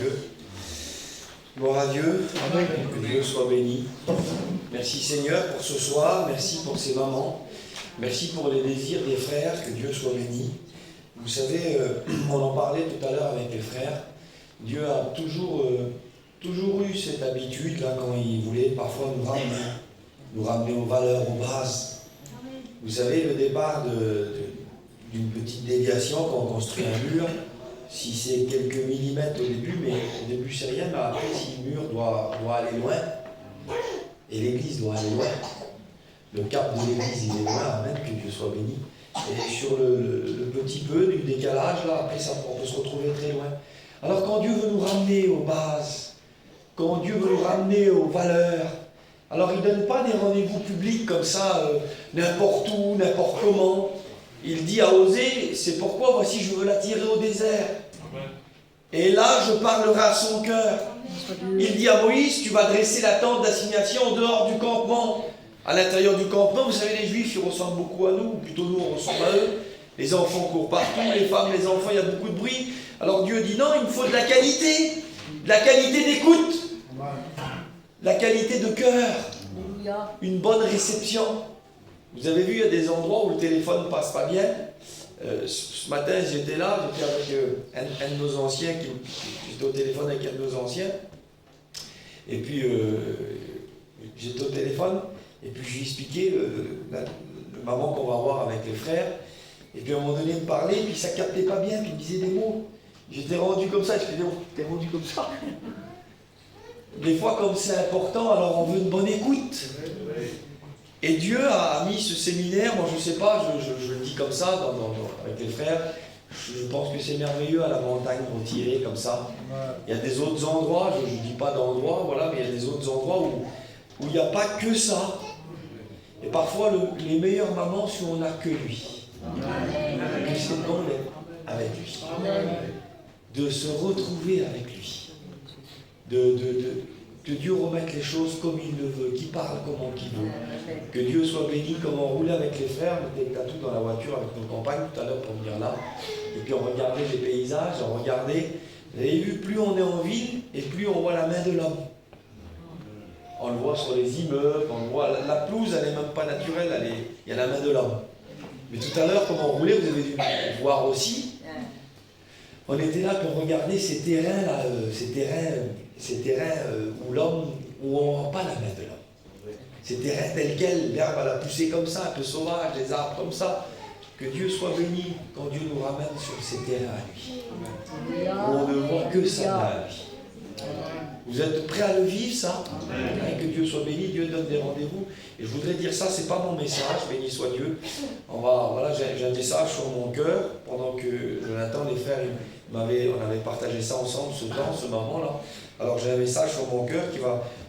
Dieu. Gloire à Dieu. Amen. Que Dieu soit béni. Merci Seigneur pour ce soir. Merci pour ces moments. Merci pour les désirs des frères. Que Dieu soit béni. Vous savez, on en parlait tout à l'heure avec les frères. Dieu a toujours eu cette habitude, là, quand il voulait parfois nous ramener aux valeurs, aux bases. Vous savez, le départ d'une petite déviation quand on construit un mur, si c'est quelques millimètres au début, mais au début c'est rien, mais après si le mur doit aller loin, et l'église doit aller loin, le cap de l'église il est loin, amen, que Dieu soit béni. Et sur le petit peu du décalage, là, après on peut se retrouver très loin. Alors quand Dieu veut nous ramener aux bases, quand Dieu veut nous ramener aux valeurs, alors il ne donne pas des rendez-vous publics comme ça, n'importe où, n'importe comment. Il dit à Osée, c'est pourquoi voici je veux l'attirer au désert. Et là je parlerai à son cœur. Il dit à Moïse, tu vas dresser la tente d'assignation au dehors du campement. À l'intérieur du campement, vous savez, les Juifs, ils ressemblent beaucoup à nous, ou plutôt nous, on ressemble à eux. Les enfants courent partout, les femmes, les enfants, il y a beaucoup de bruit. Alors Dieu dit non, il me faut de la qualité d'écoute, de la qualité de cœur, une bonne réception. Vous avez vu, il y a des endroits où le téléphone ne passe pas bien. Ce matin, j'étais là, j'étais avec un de nos anciens, j'étais au téléphone avec un de nos anciens. Et puis, j'étais au téléphone. Et puis je lui expliquais le moment qu'on va voir avec les frères. Et puis à un moment donné, il me parlait, puis ça ne captait pas bien, puis il me disait des mots. J'étais rendu comme ça, je disais, t'es rendu comme ça. Des fois, comme c'est important, alors on veut une bonne écoute. Et Dieu a mis ce séminaire, moi je ne sais pas, je le dis comme ça, avec les frères, je pense que c'est merveilleux à la montagne retirée comme ça. Il y a des autres endroits, je ne dis pas d'endroits, voilà, mais il y a des autres endroits où il n'y a pas que ça. Et parfois, les meilleures moments, si on n'a que lui. Que c'est bon d'être avec lui. De se retrouver avec lui. Que Dieu remette les choses comme il le veut, qu'il parle comme il veut. Que Dieu soit béni, comme on roulait avec les frères, on était tout dans la voiture avec nos compagnes tout à l'heure pour venir là. Et puis on regardait les paysages, on regardait. Vous avez vu, plus on est en ville, et plus on voit la main de l'homme. On le voit sur les immeubles, on le voit, la pelouse, elle n'est même pas naturelle, il y a la main de l'homme. Mais tout à l'heure, comme on roulait, vous avez dû voir aussi, on était là pour regarder ces terrains-là, ces terrains où on ne voit pas la main de l'homme. Ces terrains tels quels, l'herbe elle a poussé comme ça, un peu sauvage, les arbres comme ça. Que Dieu soit béni quand Dieu nous ramène sur ces terrains à lui. Où on ne voit que sa main à lui. Vous êtes prêts à le vivre, ça? Et que Dieu soit béni, Dieu donne des rendez-vous. Et je voudrais dire ça, c'est pas mon message, béni soit Dieu. Voilà, j'ai un message sur mon cœur, pendant que Jonathan, les frères, on avait partagé ça ensemble, ce moment-là. Alors j'ai un message sur mon cœur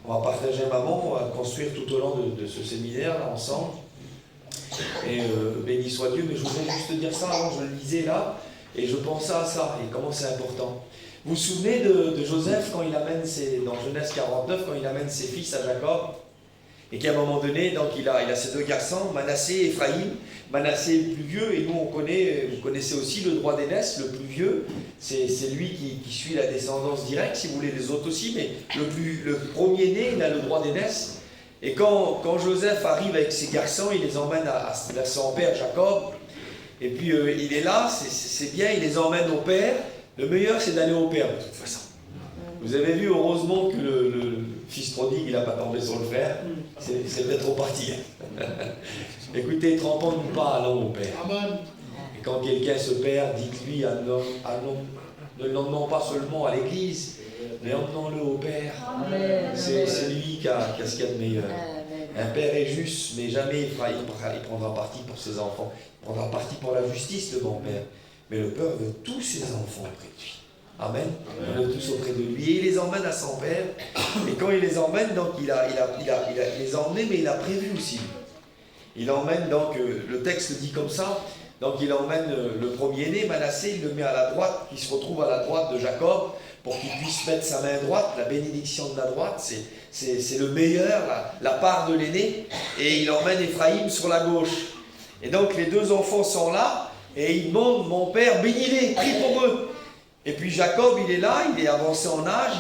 on va partager un moment, on va construire tout au long de ce séminaire-là, ensemble. Et béni soit Dieu, mais je voudrais juste dire ça, avant je le lisais là, et je pensais à ça, et comment c'est important. Vous vous souvenez de Joseph quand il amène dans Genèse 49, quand il amène ses fils à Jacob, et qu'à un moment donné, donc il a ses deux garçons, Manassé et Ephraïm. Manassé est le plus vieux, et nous vous connaissez aussi le droit d'aînesse, le plus vieux, c'est lui qui suit la descendance directe, si vous voulez, les autres aussi, mais le premier-né, il a le droit d'aînesse. Et quand Joseph arrive avec ses garçons, il les emmène à son père Jacob, et puis il est là, c'est bien, il les emmène au père. Le meilleur, c'est d'aller au père, de toute façon. Vous avez vu, heureusement, que le fils prodigue, il n'a pas tombé sur le frère. C'est peut-être reparti. Écoutez, trempons-nous pas, allons au père. Et quand quelqu'un se perd, dites-lui, ne l'emmenons pas seulement à l'église, mais emmenons-le au père. C'est lui qui a ce qu'il y a de meilleur. Un père est juste, mais jamais il prendra parti pour ses enfants. Il prendra parti pour la justice de mon père. Mais le père veut tous ses enfants auprès de lui. Amen. Il veut tous auprès de lui. Et il les emmène à son père. Et quand il les emmène, donc il les a emmenés, mais il a prévu aussi. Il emmène, donc, le texte dit comme ça, donc il emmène le premier-né, Manassé, il le met à la droite, qui se retrouve à la droite de Jacob, pour qu'il puisse mettre sa main droite, la bénédiction de la droite, c'est le meilleur, la part de l'aîné, et il emmène Ephraïm sur la gauche. Et donc les deux enfants sont là, et ils demandent, mon père, bénis-les, prie pour eux. Et puis Jacob, il est là, il est avancé en âge,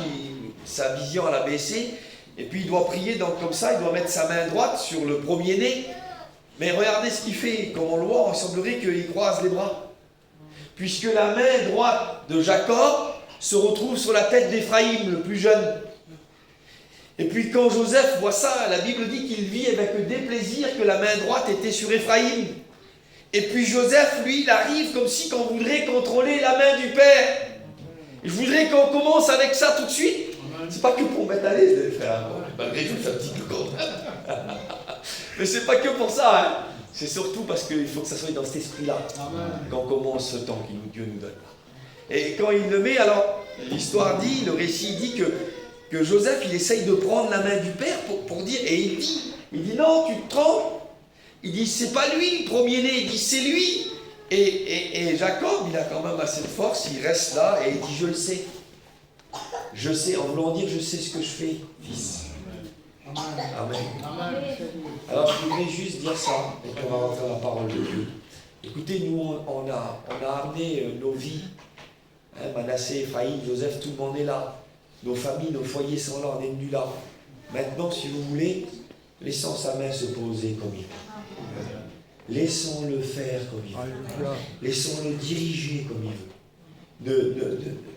sa vision elle a baissé. Et puis il doit prier comme ça, il doit mettre sa main droite sur le premier-né. Mais regardez ce qu'il fait, comme on le voit, il semblerait qu'il croise les bras. Puisque la main droite de Jacob se retrouve sur la tête d'Éphraïm, le plus jeune. Et puis quand Joseph voit ça, la Bible dit qu'il vit avec déplaisir que la main droite était sur Éphraïm. Et puis Joseph, lui, il arrive comme si qu'on voudrait contrôler la main du Père. Je voudrais qu'on commence avec ça tout de suite. C'est pas que pour mettre à l'aise les frères, malgré tout, c'est un petit peu con. Mais c'est pas que pour ça, hein. C'est surtout parce qu'il faut que ça soit dans cet esprit-là qu'on commence ce temps que Dieu nous donne. Et quand il le met, alors, l'histoire dit, le récit dit que Joseph, il essaye de prendre la main du Père pour dire, et il dit non, tu te trompes. Il dit, c'est pas lui le premier-né, il dit, c'est lui. Et Jacob, il a quand même assez de force, il reste là et il dit, je le sais. Je sais, en voulant dire, je sais ce que je fais, fils. Amen. Amen. Alors, je voudrais juste dire ça, et qu'on va rentrer dans la parole de Dieu. Écoutez, nous, on a amené nos vies. Hein, Manassé, Ephraïm, Joseph, tout le monde est là. Nos familles, nos foyers sont là, on est venus là. Maintenant, si vous voulez, laissons sa main se poser comme il veut. Laissons-le faire comme il veut. Laissons-le diriger comme il veut.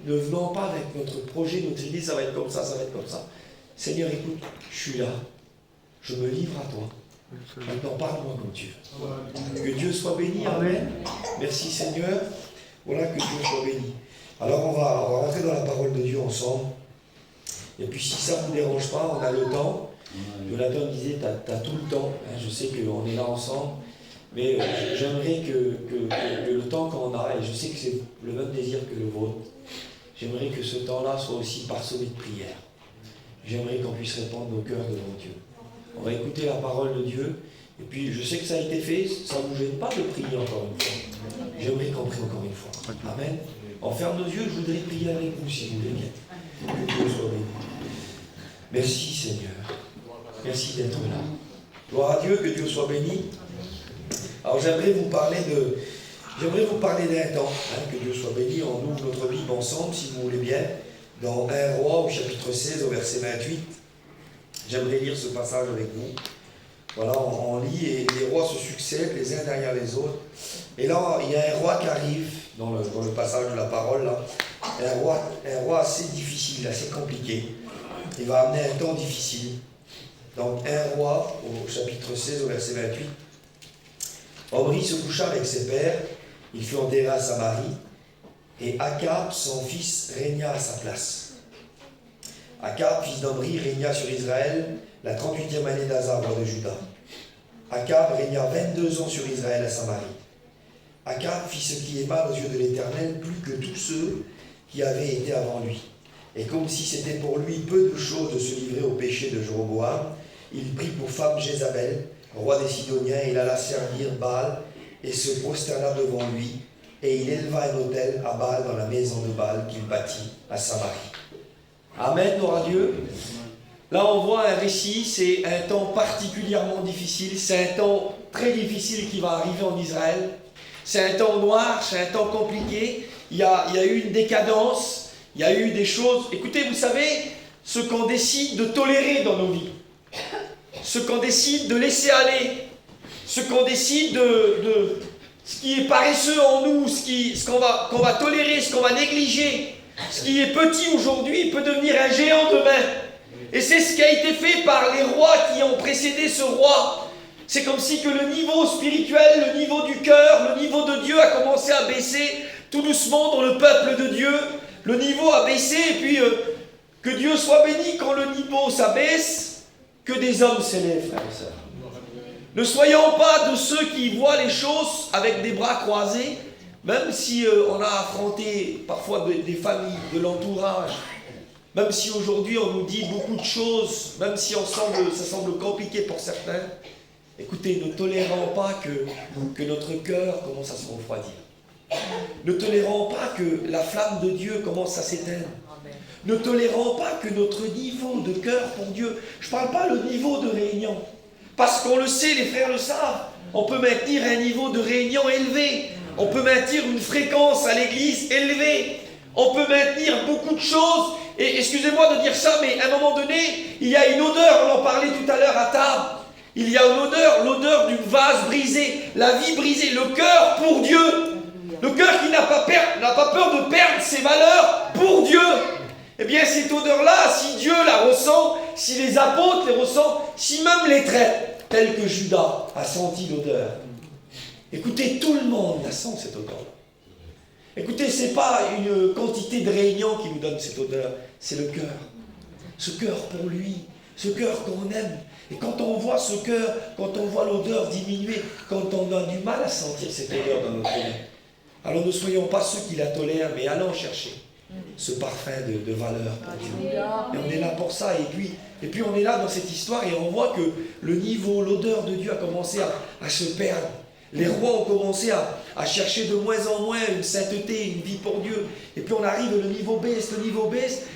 Ne venons pas avec notre projet, notre idée, ça va être comme ça, ça va être comme ça. Seigneur, écoute, je suis là. Je me livre à toi. Maintenant, parle-moi comme tu veux. Que Dieu soit béni. Amen. Merci Seigneur. Voilà, que Dieu soit béni. Alors, on va rentrer dans la parole de Dieu ensemble. Et puis, si ça ne vous dérange pas, on a le temps. Jonathan me disait, tu as tout le temps. Hein, je sais qu'on est là ensemble. Mais j'aimerais que le temps qu'on a, et je sais que c'est le même désir que le vôtre, j'aimerais que ce temps-là soit aussi parsemé de prière. J'aimerais qu'on puisse répondre nos cœurs devant Dieu. On va écouter la parole de Dieu. Et puis, je sais que ça a été fait, ça ne vous gêne pas de prier encore une fois. J'aimerais qu'on prie encore une fois. Amen. On ferme nos yeux, je voudrais prier avec vous, si vous voulez bien. Que Dieu soit béni. Merci Seigneur. Merci d'être là. Gloire à Dieu, que Dieu soit béni. Alors j'aimerais vous parler d'un temps, hein, que Dieu soit béni. On ouvre notre Bible ensemble, si vous voulez bien, dans 1 Roi, au chapitre 16, au verset 28. J'aimerais lire ce passage avec vous. Voilà, on lit et les rois se succèdent les uns derrière les autres. Et là, il y a un roi qui arrive, dans le passage de la parole, là. Un roi assez difficile, assez compliqué. Il va amener un temps difficile. Donc 1 Roi, au chapitre 16, au verset 28. Omri se coucha avec ses pères, il fut enterré à Samarie, et Akab, son fils, régna à sa place. Akab, fils d'Omri, régna sur Israël la 38e année d'Asa, roi de Juda. Akab régna 22 ans sur Israël à Samarie. Akab fit ce qui est mal aux yeux de l'Éternel, plus que tous ceux qui avaient été avant lui. Et comme si c'était pour lui peu de choses de se livrer au péché de Jéroboam, il prit pour femme Jézabel, roi des Sidoniens, il alla servir Baal et se prosterna devant lui, et il éleva un autel à Baal dans la maison de Baal qu'il bâtit à Samarie. Amen, gloire à Dieu. Là, on voit un récit, c'est un temps particulièrement difficile, c'est un temps très difficile qui va arriver en Israël. C'est un temps noir, c'est un temps compliqué, il y a eu une décadence, il y a eu des choses... Écoutez, vous savez, ce qu'on décide de tolérer dans nos vies, ce qu'on décide de laisser aller, ce qu'on décide de ce qui est paresseux en nous, ce qu'on va tolérer, ce qu'on va négliger, ce qui est petit aujourd'hui peut devenir un géant demain. Et c'est ce qui a été fait par les rois qui ont précédé ce roi. C'est comme si que le niveau spirituel, le niveau du cœur, le niveau de Dieu a commencé à baisser tout doucement dans le peuple de Dieu. Le niveau a baissé et puis que Dieu soit béni quand le niveau s'abaisse, que des hommes s'élèvent, frères et sœurs. Ne soyons pas de ceux qui voient les choses avec des bras croisés, même si on a affronté parfois des familles, de l'entourage, même si aujourd'hui on nous dit beaucoup de choses, même si ça semble compliqué pour certains. Écoutez, ne tolérons pas que notre cœur commence à se refroidir. Ne tolérons pas que la flamme de Dieu commence à s'éteindre. Ne tolérons pas que notre niveau de cœur pour Dieu, je ne parle pas le niveau de réunion, parce qu'on le sait, les frères le savent, on peut maintenir un niveau de réunion élevé, on peut maintenir une fréquence à l'église élevée, On peut maintenir beaucoup de choses. Et excusez-moi de dire ça, mais à un moment donné, il y a une odeur, on en parlait tout à l'heure à table. Il y a une odeur, l'odeur du vase brisé, la vie brisée, le cœur pour Dieu. Le cœur qui n'a pas peur de perdre ses valeurs pour Dieu. Eh bien, cette odeur-là, si Dieu la ressent, si les apôtres les ressentent, si même les traîtres, tels que Judas a senti l'odeur. Écoutez, tout le monde la sent, cette odeur-là. Écoutez, ce n'est pas une quantité de réunions qui nous donne cette odeur, c'est le cœur. Ce cœur pour lui, ce cœur qu'on aime. Et quand on voit ce cœur, quand on voit l'odeur diminuer, quand on a du mal à sentir cette odeur dans notre vie, alors ne soyons pas ceux qui la tolèrent, mais allons chercher ce parfum de valeur pour Dieu. Et on est là pour ça. Et puis on est là dans cette histoire et on voit que le niveau, l'odeur de Dieu a commencé à se perdre. Les rois ont commencé à chercher de moins en moins une sainteté, une vie pour Dieu. Et puis on arrive, le niveau baisse,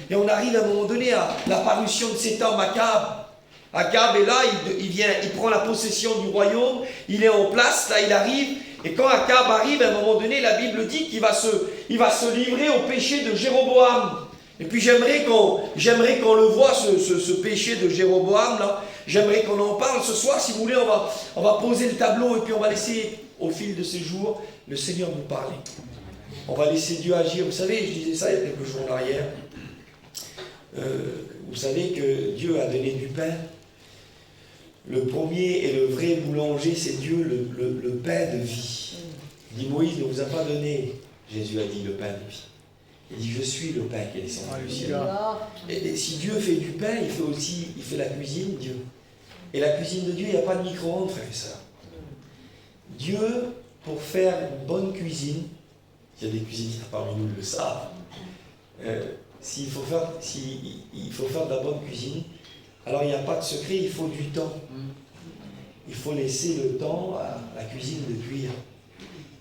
et on arrive à un moment donné à l'apparition de cet homme, Akab. Akab est là, il prend la possession du royaume, il est en place, là il arrive. Et quand Akab arrive, à un moment donné, la Bible dit qu'il va se livrer au péché de Jéroboam. Et puis j'aimerais qu'on le voit, ce péché de Jéroboam, là. J'aimerais qu'on en parle ce soir. Si vous voulez, on va poser le tableau et puis on va laisser, au fil de ces jours, le Seigneur nous parler. On va laisser Dieu agir. Vous savez, je disais ça il y a quelques jours en arrière. Vous savez que Dieu a donné du pain. Le premier et le vrai boulanger, c'est Dieu, le pain de vie. Il dit, Moïse ne vous a pas donné, Jésus a dit, le pain de vie. Il dit, je suis le pain qui est descendu du ciel. Et si Dieu fait du pain, il fait la cuisine, Dieu. Et la cuisine de Dieu, il n'y a pas de micro-ondes, frères et sœurs. Dieu, pour faire une bonne cuisine, il y a des cuisiniers parmi nous le savent, s'il faut faire de la bonne cuisine, alors il n'y a pas de secret, il faut du temps. Il faut laisser le temps à la cuisine de cuire.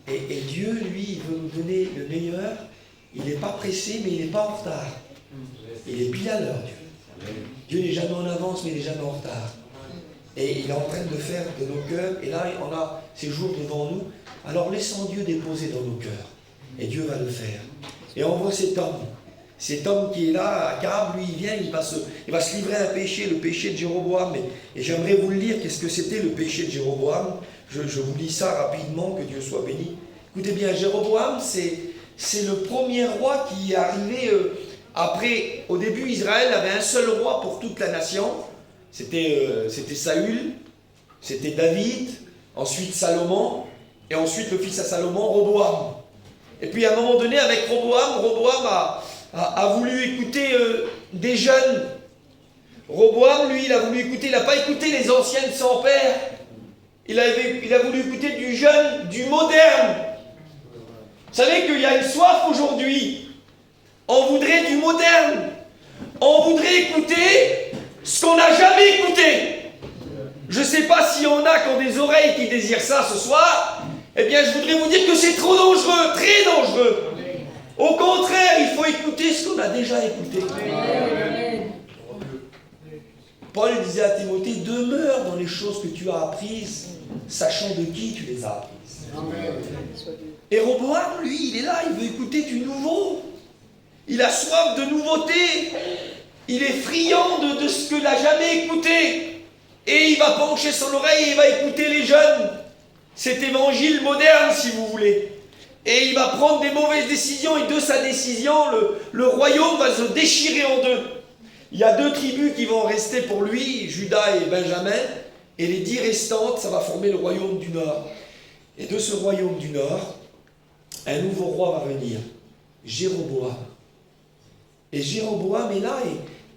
Et Dieu, lui, il veut nous donner le meilleur. Il n'est pas pressé, mais il n'est pas en retard. Il est pile à l'heure, Dieu. Dieu n'est jamais en avance, mais il n'est jamais en retard. Et il est en train de faire de nos cœurs, et là, on a ces jours devant nous. Alors laissons Dieu déposer dans nos cœurs. Et Dieu va le faire. Et on voit cet homme qui est là, Akab, lui, il vient, il va se livrer à un péché, le péché de Jéroboam. Et j'aimerais vous le lire, qu'est-ce que c'était le péché de Jéroboam. Je vous lis ça rapidement, que Dieu soit béni. Écoutez bien, Jéroboam, c'est le premier roi qui est arrivé après. Au début, Israël avait un seul roi pour toute la nation. C'était Saül, c'était David, ensuite Salomon, et ensuite le fils à Salomon, Roboam. Et puis à un moment donné, avec Roboam a voulu écouter des jeunes. Roboam, lui, il a voulu écouter, il n'a pas écouté les anciens de son père. Il a voulu écouter du jeune, du moderne. Vous savez qu'il y a une soif aujourd'hui. On voudrait du moderne. On voudrait écouter ce qu'on n'a jamais écouté. Je ne sais pas si on a qui ont des oreilles qui désirent ça ce soir. Eh bien, je voudrais vous dire que c'est trop dangereux, très dangereux. Au contraire, il faut écouter ce qu'on a déjà écouté. Paul disait à Timothée, demeure dans les choses que tu as apprises, sachant de qui tu les as apprises. Et Roboam, lui, il est là, il veut écouter du nouveau. Il a soif de nouveauté. Il est friand de ce qu'il n'a jamais écouté. Et il va pencher son oreille et il va écouter les jeunes. Cet évangile moderne, si vous voulez. Et il va prendre des mauvaises décisions. Et de sa décision, le royaume va se déchirer en deux. Il y a 2 tribus qui vont rester pour lui, Juda et Benjamin. Et les 10 restantes, ça va former le royaume du Nord. Et de ce royaume du Nord, un nouveau roi va venir, Jéroboam. Et Jéroboam est là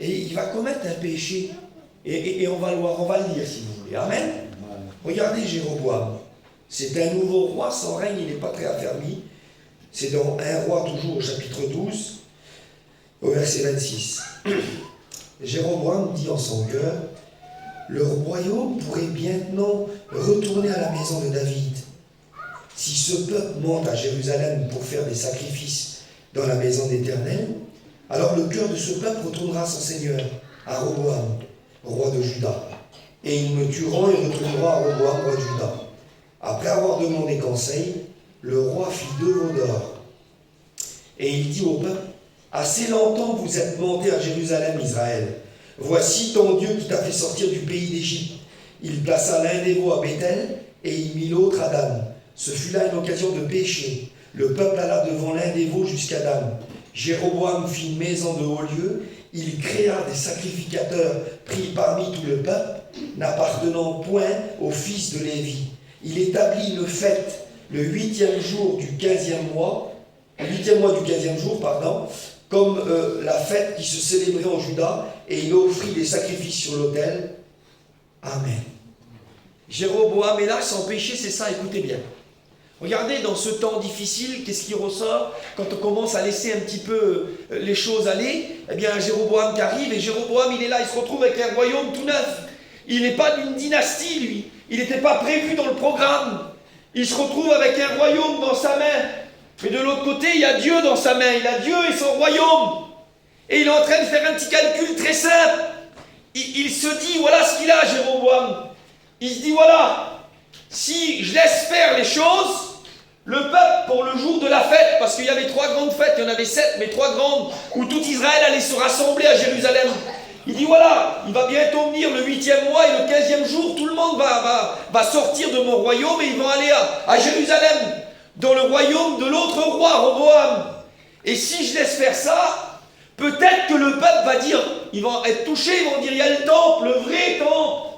et il va commettre un péché. Et on va le lire si vous voulez. Amen. Regardez Jéroboam. C'est un nouveau roi, son règne il n'est pas très affermi. C'est dans 1 Roi toujours au chapitre 12, au verset 26. Jéroboam dit en son cœur, le royaume pourrait maintenant retourner à la maison de David. Si ce peuple monte à Jérusalem pour faire des sacrifices dans la maison d'Éternel, alors le cœur de ce peuple retournera à son Seigneur, à Roboam, roi de Juda. Et ils me tueront et retourneront à Roboam, roi de Juda. Après avoir demandé conseil, le roi fit 2 veaux d'or. Et il dit au peuple, assez longtemps vous êtes monté à Jérusalem, Israël. Voici ton Dieu qui t'a fait sortir du pays d'Égypte. Il plaça l'un des veaux à Béthel et il mit l'autre à Dan. Ce fut là une occasion de péché. Le peuple alla devant l'un des veaux jusqu'à Dan. Jéroboam fit une maison de haut lieu. Il créa des sacrificateurs pris parmi tout le peuple, n'appartenant point aux fils de Lévi. Il établit une fête le 8e jour du 15e mois, comme la fête qui se célébrait en Juda, et il offrit des sacrifices sur l'autel. Amen. Jéroboam est là sans péché, c'est ça, écoutez bien. Regardez, dans ce temps difficile, qu'est-ce qui ressort quand on commence à laisser un petit peu les choses aller? Eh bien, Jéroboam qui arrive, et Jéroboam, il est là, il se retrouve avec un royaume tout neuf. Il n'est pas d'une dynastie, lui. Il n'était pas prévu dans le programme. Il se retrouve avec un royaume dans sa main. Mais de l'autre côté, il y a Dieu dans sa main. Il a Dieu et son royaume. Et il est en train de faire un petit calcul très simple. Il se dit, voilà ce qu'il a, Jéroboam. Il se dit, voilà, si je laisse faire les choses, le peuple, pour le jour de la fête, parce qu'il y avait 3 grandes fêtes, il y en avait 7, mais 3 grandes, où tout Israël allait se rassembler à Jérusalem. Il dit, voilà, il va bientôt venir le 8e mois et le 15e jour, tout le monde va sortir de mon royaume et ils vont aller à Jérusalem, dans le royaume de l'autre roi, Roboam. Et si je laisse faire ça, peut-être que le peuple va dire, ils vont être touchés, ils vont dire, il y a le temple, le vrai temple.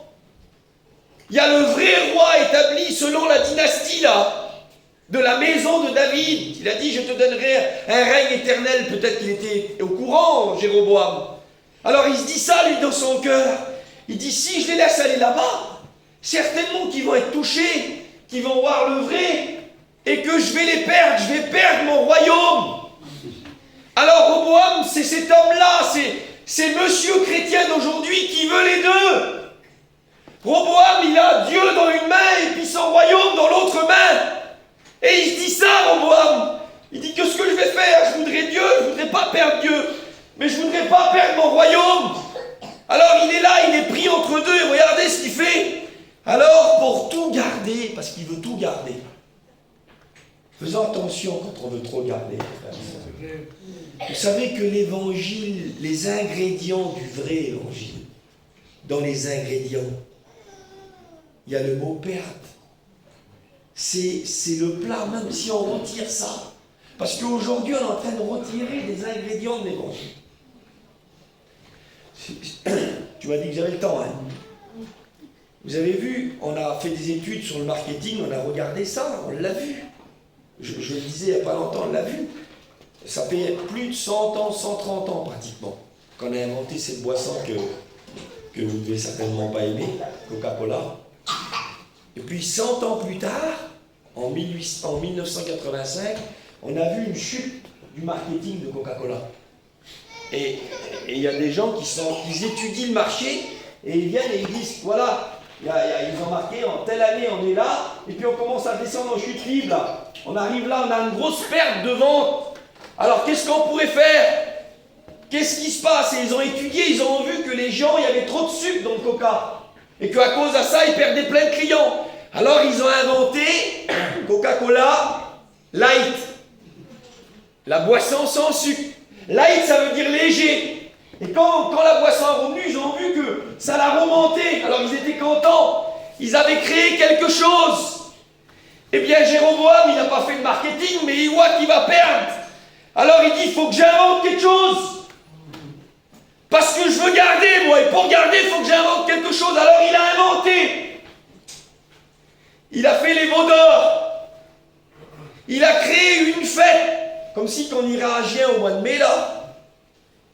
Il y a le vrai roi établi selon la dynastie là, de la maison de David. Il a dit, je te donnerai un règne éternel. Peut-être qu'il était au courant, Jéroboam. Alors il se dit ça, lui, dans son cœur. Il dit, si je les laisse aller là-bas, certainement qu'ils vont être touchés, qu'ils vont voir le vrai, et que je vais les perdre, je vais perdre mon royaume. Alors Roboam, c'est cet homme-là, c'est monsieur chrétien d'aujourd'hui qui veut les deux. Roboam, il a Dieu dans une main et puis son royaume dans l'autre main. Et il se dit ça, Roboam. Il dit que ce que je vais faire, je voudrais Dieu, je ne voudrais pas perdre Dieu, mais je ne voudrais pas perdre mon royaume. Alors il est là, il est pris entre deux, et regardez ce qu'il fait. Alors pour tout garder, parce qu'il veut tout garder, faisons attention quand on veut trop garder. Vous savez que l'évangile, les ingrédients du vrai évangile, dans les ingrédients, il y a le mot perte. C'est le plat, même si on retire ça. Parce qu'aujourd'hui, on est en train de retirer des ingrédients de l'évangile. Tu m'as dit que j'avais le temps, hein. Vous avez vu, on a fait des études sur le marketing, on a regardé ça, on l'a vu. Je le disais il n'y a pas longtemps, on l'a vu. Ça fait plus de 100 ans, 130 ans pratiquement, qu'on a inventé cette boisson que vous ne devez certainement pas aimer, Coca-Cola. Et puis 100 ans plus tard, en 1985, on a vu une chute du marketing de Coca-Cola. Et il y a des gens qui étudient le marché et ils viennent et ils disent, voilà, ils ont marqué, en telle année on est là, et puis on commence à descendre en chute libre là. On arrive là, on a une grosse perte de vente. Alors qu'est-ce qu'on pourrait faire? Qu'est-ce qui se passe? Et ils ont étudié, ils ont vu que les gens, il y avait trop de sucre dans le coca. Et qu'à cause de ça, ils perdaient plein de clients. Alors ils ont inventé Coca-Cola Light. La boisson sans sucre. Light, ça veut dire léger. Et quand la boisson est revenue, ils ont vu que ça l'a remonté. Alors ils étaient contents. Ils avaient créé quelque chose. Eh bien, Jéroboam, il n'a pas fait de marketing, mais il voit qu'il va perdre. Alors il dit, il faut que j'invente quelque chose. Parce que je veux garder, moi. Et pour garder, il faut que j'invente quelque chose. Alors il a inventé. Il a fait les veaux d'or. Il a créé une fête. Comme si qu'on irait à Gien au mois de mai, là.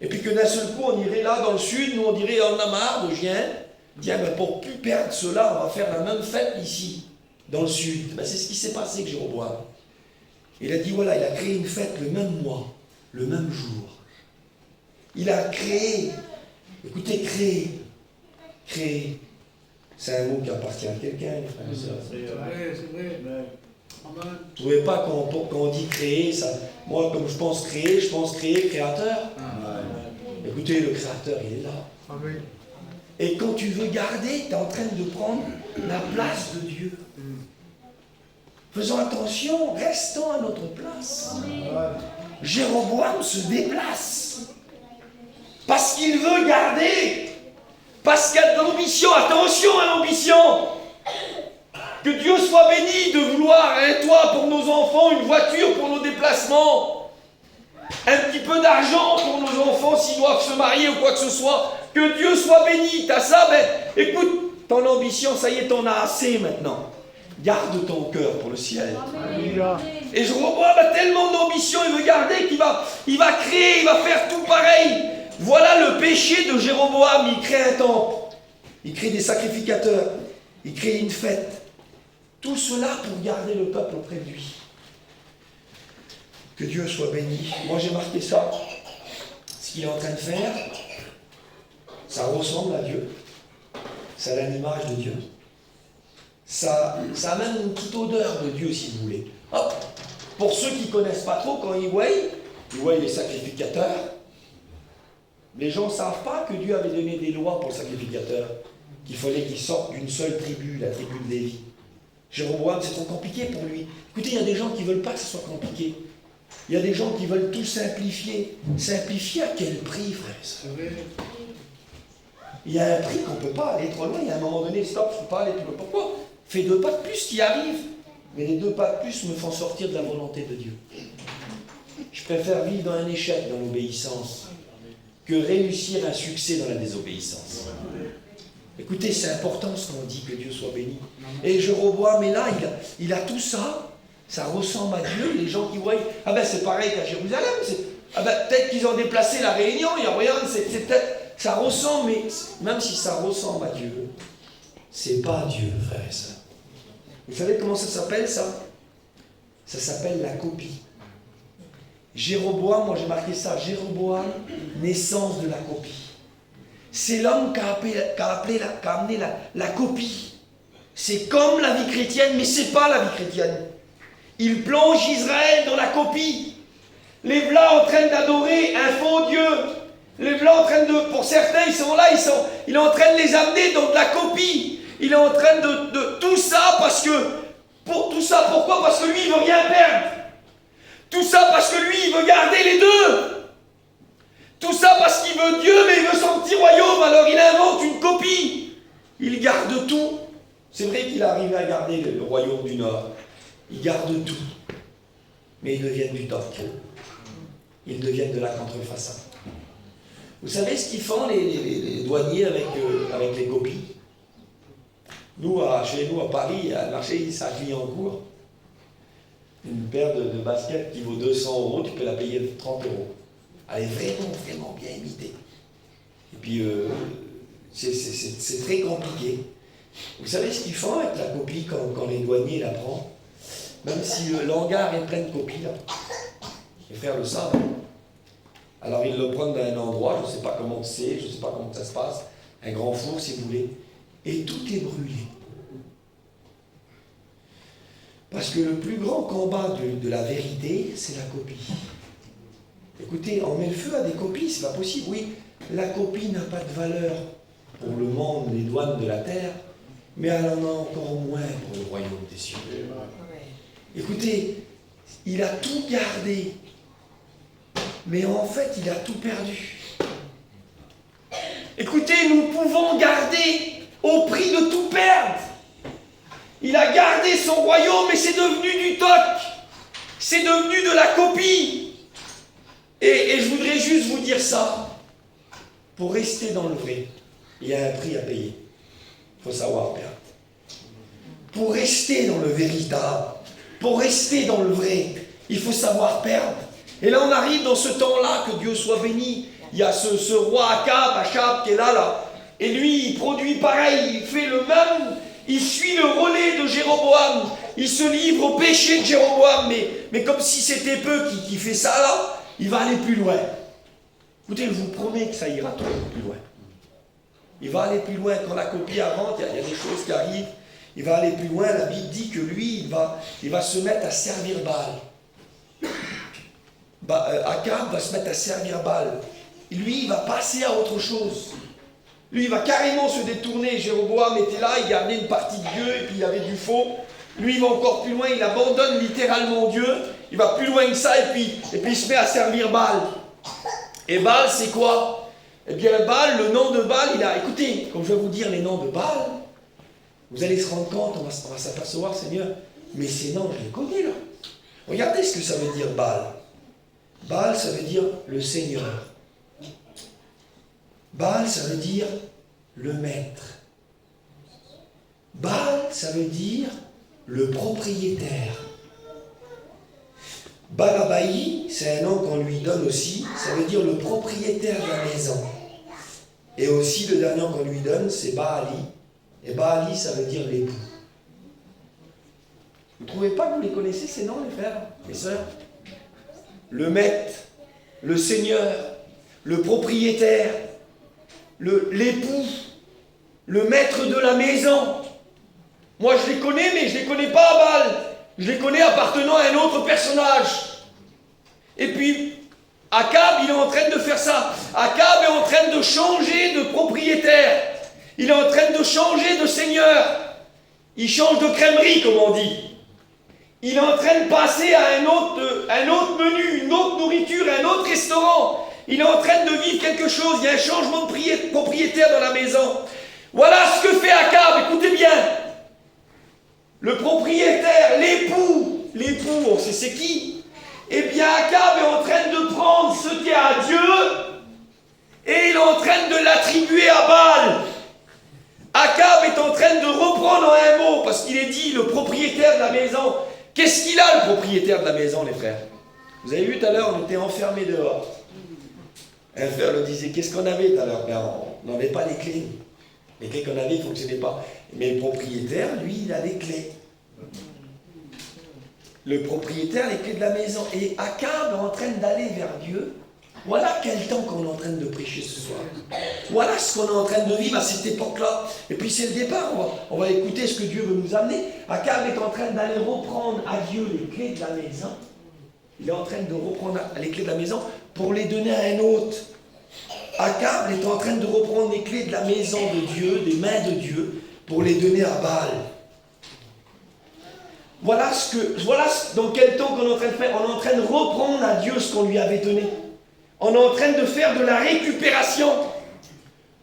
Et puis que d'un seul coup, on irait là, dans le sud. Nous, on dirait, on a marre de Gien. Dire, ben, pour plus perdre cela, on va faire la même fête ici, dans le sud. Ben, c'est ce qui s'est passé avec Jéroboam. Il a dit, voilà, il a créé une fête le même mois, le même jour. Il a créé, écoutez, créer, c'est un mot qui appartient à quelqu'un, les frères et sœurs. C'est vrai. Vous ne trouvez pas quand on dit créer, ça, moi, comme je pense créer, créateur. Écoutez, le créateur, il est là. Amen. Et quand tu veux garder, tu es en train de prendre la place de Dieu. Faisons attention, restons à notre place. Jéroboam se déplace. Parce qu'il veut garder. Parce qu'il y a de l'ambition. Attention à l'ambition. Que Dieu soit béni de vouloir un toit pour nos enfants, une voiture pour nos déplacements, un petit peu d'argent pour nos enfants s'ils doivent se marier ou quoi que ce soit. Que Dieu soit béni. T'as ça, ben écoute, ton ambition, ça y est, t'en as assez maintenant. Garde ton cœur pour le ciel. Amen. Et Jéroboam a tellement d'ambition, il veut garder qu'il va créer, il va faire tout pareil. Voilà le péché de Jéroboam. Il crée un temple, il crée des sacrificateurs, il crée une fête. Tout cela pour garder le peuple auprès de lui. Que Dieu soit béni. Moi j'ai marqué ça. Ce qu'il est en train de faire, ça ressemble à Dieu. Ça a l'image de Dieu. Ça a même une petite odeur de Dieu, si vous voulez. Hop. Pour ceux qui ne connaissent pas trop, quand ils voient les sacrificateurs. Les gens ne savent pas que Dieu avait donné des lois pour le sacrificateur. Qu'il fallait qu'il sorte d'une seule tribu, la tribu de Lévi. Jéroboam, c'est trop compliqué pour lui. Écoutez, il y a des gens qui ne veulent pas que ce soit compliqué. Il y a des gens qui veulent tout simplifier. Simplifier à quel prix, frère et sœurs? Il y a un prix qu'on ne peut pas aller trop loin. Il y a un moment donné, stop, il ne faut pas aller plus loin. Pourquoi? Fais 2 pas de plus, tu y arrives. Mais les 2 pas de plus me font sortir de la volonté de Dieu. Je préfère vivre dans un échec, dans l'obéissance, que réussir un succès dans la désobéissance. Écoutez, c'est important ce qu'on dit, que Dieu soit béni. Et Jéroboam est là, il a tout ça. Ça ressemble à Dieu. Les gens qui voient, ah ben c'est pareil qu'à Jérusalem. Ah ben peut-être qu'ils ont déplacé la réunion, il y a rien, c'est peut-être... Ça ressemble, mais même si ça ressemble à Dieu, c'est pas Dieu, frère et sœur. Vous savez comment ça s'appelle, ça? Ça s'appelle la copie. Jéroboam, moi j'ai marqué ça, Jéroboam, naissance de la copie. C'est l'homme qui a amené la copie. C'est comme la vie chrétienne, mais c'est pas la vie chrétienne. Il plonge Israël dans la copie. Les Blancs en train d'adorer un faux Dieu. Les Blancs en train de... Pour certains, ils sont là, il est en train de les amener dans de la copie. Il est en train de tout ça parce que... Tout ça, pourquoi? Parce que lui, il ne veut rien perdre. Tout ça parce que lui, il veut garder les deux. Tout ça parce qu'il veut Dieu, mais il veut son petit royaume. Alors il invente une copie. Il garde tout. C'est vrai qu'il est arrivé à garder le royaume du Nord. Il garde tout. Mais ils deviennent du toc. Ils deviennent de la contrefaçon. Vous savez ce qu'ils font, les douaniers avec les copies? Chez nous, à Paris, à le marché, c'est à Clignancourt. Une paire de baskets qui vaut 200 €, tu peux la payer 30 €. Elle est vraiment bien imitée. Et puis, c'est très compliqué. Vous savez ce qu'ils font avec la copie quand les douaniers la prennent? Même si l'hangar est plein de copies, là. Les frères le savent. Alors ils le prennent dans un endroit, je ne sais pas comment c'est, je ne sais pas comment ça se passe, un grand four si vous voulez, et tout est brûlé. Parce que le plus grand combat de la vérité, c'est la copie. Écoutez, on met le feu à des copies, c'est pas possible. Oui, la copie n'a pas de valeur pour le monde, les douanes de la terre, mais elle en a encore moins pour le royaume des cieux. Écoutez, il a tout gardé. Mais en fait, il a tout perdu. Écoutez, nous pouvons garder au prix de tout perdre. Il a gardé son royaume, mais c'est devenu du toc. C'est devenu de la copie. Et je voudrais juste vous dire ça. Pour rester dans le vrai, il y a un prix à payer. Il faut savoir perdre. Pour rester dans le véritable, pour rester dans le vrai, il faut savoir perdre. Et là, on arrive dans ce temps-là, que Dieu soit béni. Il y a ce roi Achab qui est là. Et lui, il produit pareil, il fait le même, il suit le relais de Jéroboam. Il se livre au péché de Jéroboam, mais comme si c'était peu qui fait ça là, il va aller plus loin. Écoutez, je vous promets que ça ira toujours plus loin. Il va aller plus loin. Quand la copie avance, il y a des choses qui arrivent. Il va aller plus loin. La Bible dit que lui, il va se mettre à servir Baal. Achab va se mettre à servir Baal. Et lui, il va passer à autre chose. Lui, il va carrément se détourner. Jéroboam était là, il gardait une partie de Dieu, et puis il y avait du faux. Lui, il va encore plus loin, il abandonne littéralement Dieu. il va plus loin que ça, et puis il se met à servir Baal. Et Baal, c'est quoi? Eh bien, Baal, le nom de Baal, écoutez, comme je vais vous dire les noms de Baal, vous allez se rendre compte, on va s'apercevoir, Seigneur, mais ces noms, je les connais, là. Regardez ce que ça veut dire, Baal. Baal, ça veut dire le Seigneur. Baal, ça veut dire le maître. Baal, ça veut dire le propriétaire. Balabaï, c'est un nom qu'on lui donne aussi, ça veut dire le propriétaire de la maison. Et aussi, le dernier nom qu'on lui donne, c'est Baali. Et Baali, ça veut dire l'époux. Vous ne trouvez pas que vous les connaissez, ces noms, les frères, les sœurs? Le maître, le seigneur, le propriétaire, l'époux, le maître de la maison. Moi, je les connais, mais je ne les connais pas à Baal. Je les connais appartenant à un autre personnage. Et puis, Akab, il est en train de faire ça. Akab est en train de changer de propriétaire. Il est en train de changer de seigneur. Il change de crèmerie, comme on dit. Il est en train de passer à un autre menu, une autre nourriture, un autre restaurant. Il est en train de vivre quelque chose. Il y a un changement de propriétaire dans la maison. Voilà ce que fait Akab. Écoutez bien. Le propriétaire, l'époux, on sait c'est qui? Eh bien, Akab est en train de prendre ce qui est à Dieu et il est en train de l'attribuer à Baal. Akab est en train de reprendre un mot, parce qu'il est dit le propriétaire de la maison. Qu'est-ce qu'il a, le propriétaire de la maison, les frères? Vous avez vu tout à l'heure, on était enfermés dehors. Un frère le disait, qu'est-ce qu'on avait tout à l'heure? Ben, on n'avait pas les clés. Les clés qu'on avait ne fonctionnaient pas. Mais le propriétaire, lui, il a les clés. Le propriétaire, les clés de la maison. Et Akab est en train d'aller vers Dieu. Voilà quel temps qu'on est en train de prêcher ce soir. Voilà ce qu'on est en train de vivre à cette époque-là. Et puis c'est le départ. On va écouter ce que Dieu veut nous amener. Akab est en train d'aller reprendre à Dieu les clés de la maison. Il est en train de reprendre les clés de la maison pour les donner à un autre. Akab est en train de reprendre les clés de la maison de Dieu, des mains de Dieu, pour les donner à Baal. Voilà dans quel temps qu'on est en train de faire. On est en train de reprendre à Dieu ce qu'on lui avait donné. On est en train de faire de la récupération.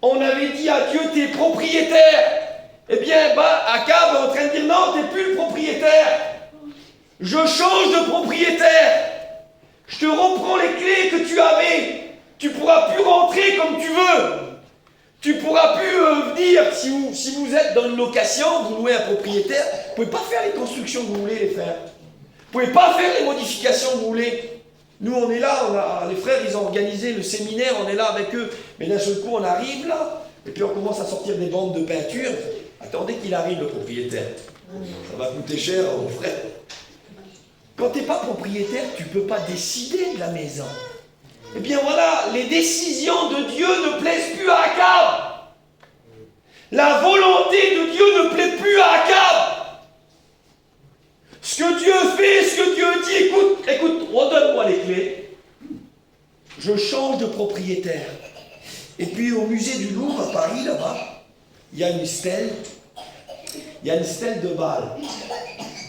On avait dit à Dieu, tu es propriétaire. Eh bien, Akab est en train de dire, non, tu n'es plus le propriétaire. Je change de propriétaire. Je te reprends les clés que tu avais. Tu ne pourras plus rentrer comme tu veux. Tu ne pourras plus venir, si vous êtes dans une location, vous louez un propriétaire, vous ne pouvez pas faire les constructions que vous voulez les faire. Vous ne pouvez pas faire les modifications que vous voulez. Nous, on est là, les frères, ils ont organisé le séminaire, on est là avec eux. Mais d'un seul coup, on arrive là, et puis on commence à sortir des bandes de peinture. Attendez qu'il arrive, le propriétaire. Ça va coûter cher aux frères. Quand tu n'es pas propriétaire, tu ne peux pas décider de la maison. Eh bien voilà, les décisions de Dieu ne plaisent plus à Akab. La volonté de Dieu ne plaît plus à Akab. Ce que Dieu fait, ce que Dieu dit, écoute, redonne-moi les clés. Je change de propriétaire. Et puis au musée du Louvre, à Paris, là-bas, il y a une stèle. Il y a une stèle de Baal.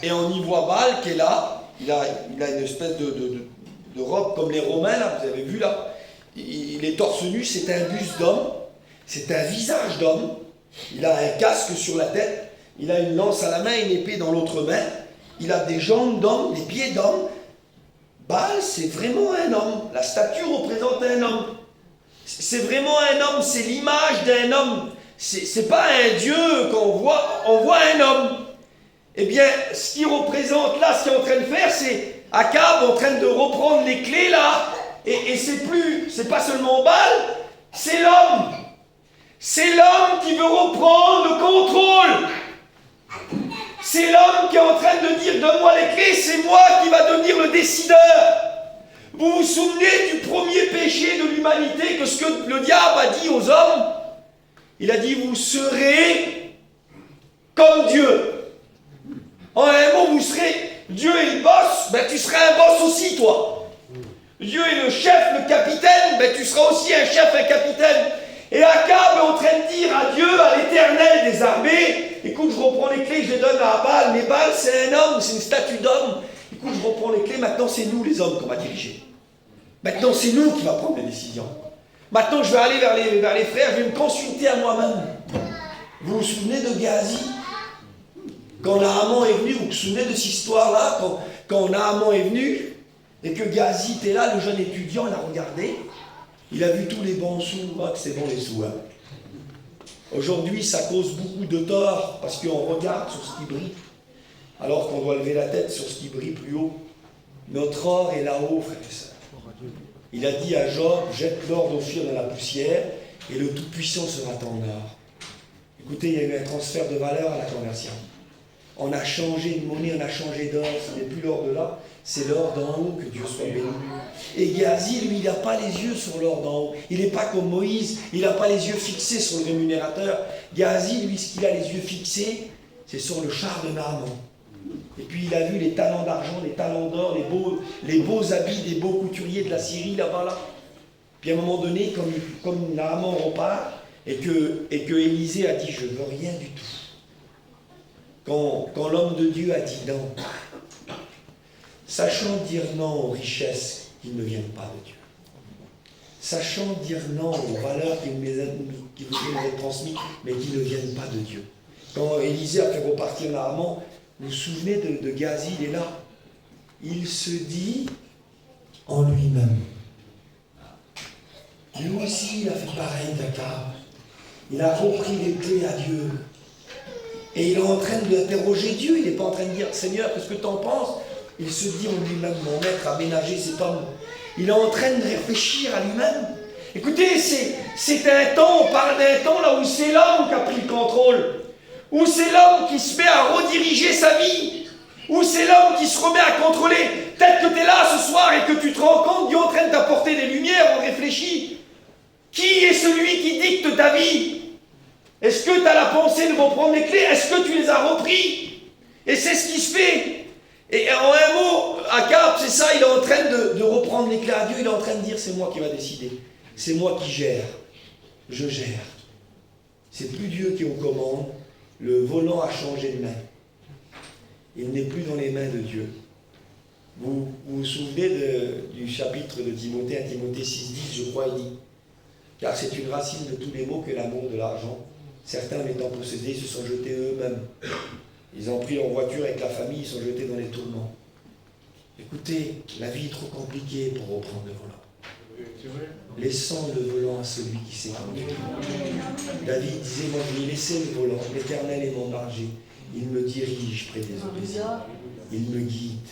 Et on y voit Baal qui est là. Il a une espèce de robe comme les Romains, là, vous avez vu là. Il est torse nu, c'est un buste d'homme. C'est un visage d'homme. Il a un casque sur la tête. Il a une lance à la main, une épée dans l'autre main. Il a des jambes d'homme, des pieds d'homme. Baal, c'est vraiment un homme. La statue représente un homme. C'est vraiment un homme, c'est l'image d'un homme. C'est pas un dieu qu'on voit, on voit un homme. Eh bien, ce qu'il représente là, ce qu'il est en train de faire, c'est Akab en train de reprendre les clés là. Et c'est pas seulement Baal, c'est l'homme. C'est l'homme qui veut reprendre le contrôle. C'est l'homme qui est en train de dire, donne-moi les clés, c'est moi qui va devenir le décideur. Vous vous souvenez du premier péché de l'humanité, que ce que le diable a dit aux hommes? Il a dit, vous serez comme Dieu. En un mot, vous serez, Dieu est le boss, ben tu seras un boss aussi, toi. Dieu est le chef, le capitaine, ben tu seras aussi un chef, un capitaine. Et Akab est en train de dire à Dieu, à l'Éternel des armées, écoute, je reprends les clés, je les donne à Baal, mais Baal c'est un homme, c'est une statue d'homme. coup, je reprends les clés. Maintenant, c'est nous, les hommes, qu'on va diriger. Maintenant, c'est nous qui va prendre les décisions. Maintenant, je vais aller vers les frères, je vais me consulter à moi-même. Vous vous souvenez de Géasi? Quand Naaman est venu, vous vous souvenez de cette histoire-là? Quand Naaman est venu, et que Géasi était là, le jeune étudiant, il a regardé. Il a vu tous les bons sous. Ah, que c'est bon les sous, hein. Aujourd'hui, ça cause beaucoup de tort, parce qu'on regarde sur ce qui brille, alors qu'on doit lever la tête sur ce qui brille plus haut. Notre or est là-haut, frères et sœurs. Il a dit à Job, jette l'or d'Ophir dans la poussière, et le Tout-Puissant sera ton or. Écoutez, il y a eu un transfert de valeur à la conversion. On a changé de monnaie, on a changé d'or. Ce n'est plus l'or de là, c'est l'or d'en haut, que Dieu soit béni. Et Géasi, lui, il n'a pas les yeux sur l'or d'en haut. Il n'est pas comme Moïse, il n'a pas les yeux fixés sur le rémunérateur. Géasi, lui, ce qu'il a les yeux fixés, c'est sur le char de Naaman. Et puis il a vu les talents d'argent, les talents d'or, les beaux habits des beaux couturiers de la Syrie là-bas là. Puis à un moment donné, comme Naaman repart, et que Élisée a dit, je ne veux rien du tout. Quand l'homme de Dieu a dit non, sachant dire non aux richesses qui ne viennent pas de Dieu, sachant dire non aux valeurs qui nous être transmises, mais qui ne viennent pas de Dieu. Quand Élisée a fait repartir Naaman, vous vous souvenez de Géasi, il est là. Il se dit en lui-même. Lui aussi, il a fait pareil d'Akab. Il a repris les clés à Dieu. Et il est en train d'interroger Dieu. Il n'est pas en train de dire, Seigneur, qu'est-ce que tu en penses? Il se dit en lui-même, mon maître a ménagé cet homme. Il est en train de réfléchir à lui-même. Écoutez, c'est un temps, on parle d'un temps là où c'est l'homme qui a pris le contrôle. Où c'est l'homme qui se met à rediriger sa vie. Où c'est l'homme qui se remet à contrôler. Peut-être que tu es là ce soir et que tu te rends compte, Dieu est en train de t'apporter des lumières, on réfléchit. Qui est celui qui dicte ta vie? Est-ce que tu as la pensée de reprendre les clés? Est-ce que tu les as repris? Et c'est ce qui se fait. Et en un mot, Akab, c'est ça, il est en train de reprendre les clés à Dieu, il est en train de dire, c'est moi qui va décider. C'est moi qui gère. Je gère. C'est plus Dieu qui est aux commandes. Le volant a changé de main. Il n'est plus dans les mains de Dieu. Vous vous souvenez du chapitre de Timothée, à Timothée 6,10, je crois, il dit, car c'est une racine de tous les maux que l'amour de l'argent. Certains, étant possédés, se sont jetés eux-mêmes. Ils ont pris leur voiture avec la famille, ils sont jetés dans les tourments. Écoutez, la vie est trop compliquée pour reprendre le volant. Laissons le volant à celui qui sait conduire. David disait, moi je lui ai laissé le volant, l'Éternel est mon berger. Il me dirige près des eaux paisibles. Il me guide.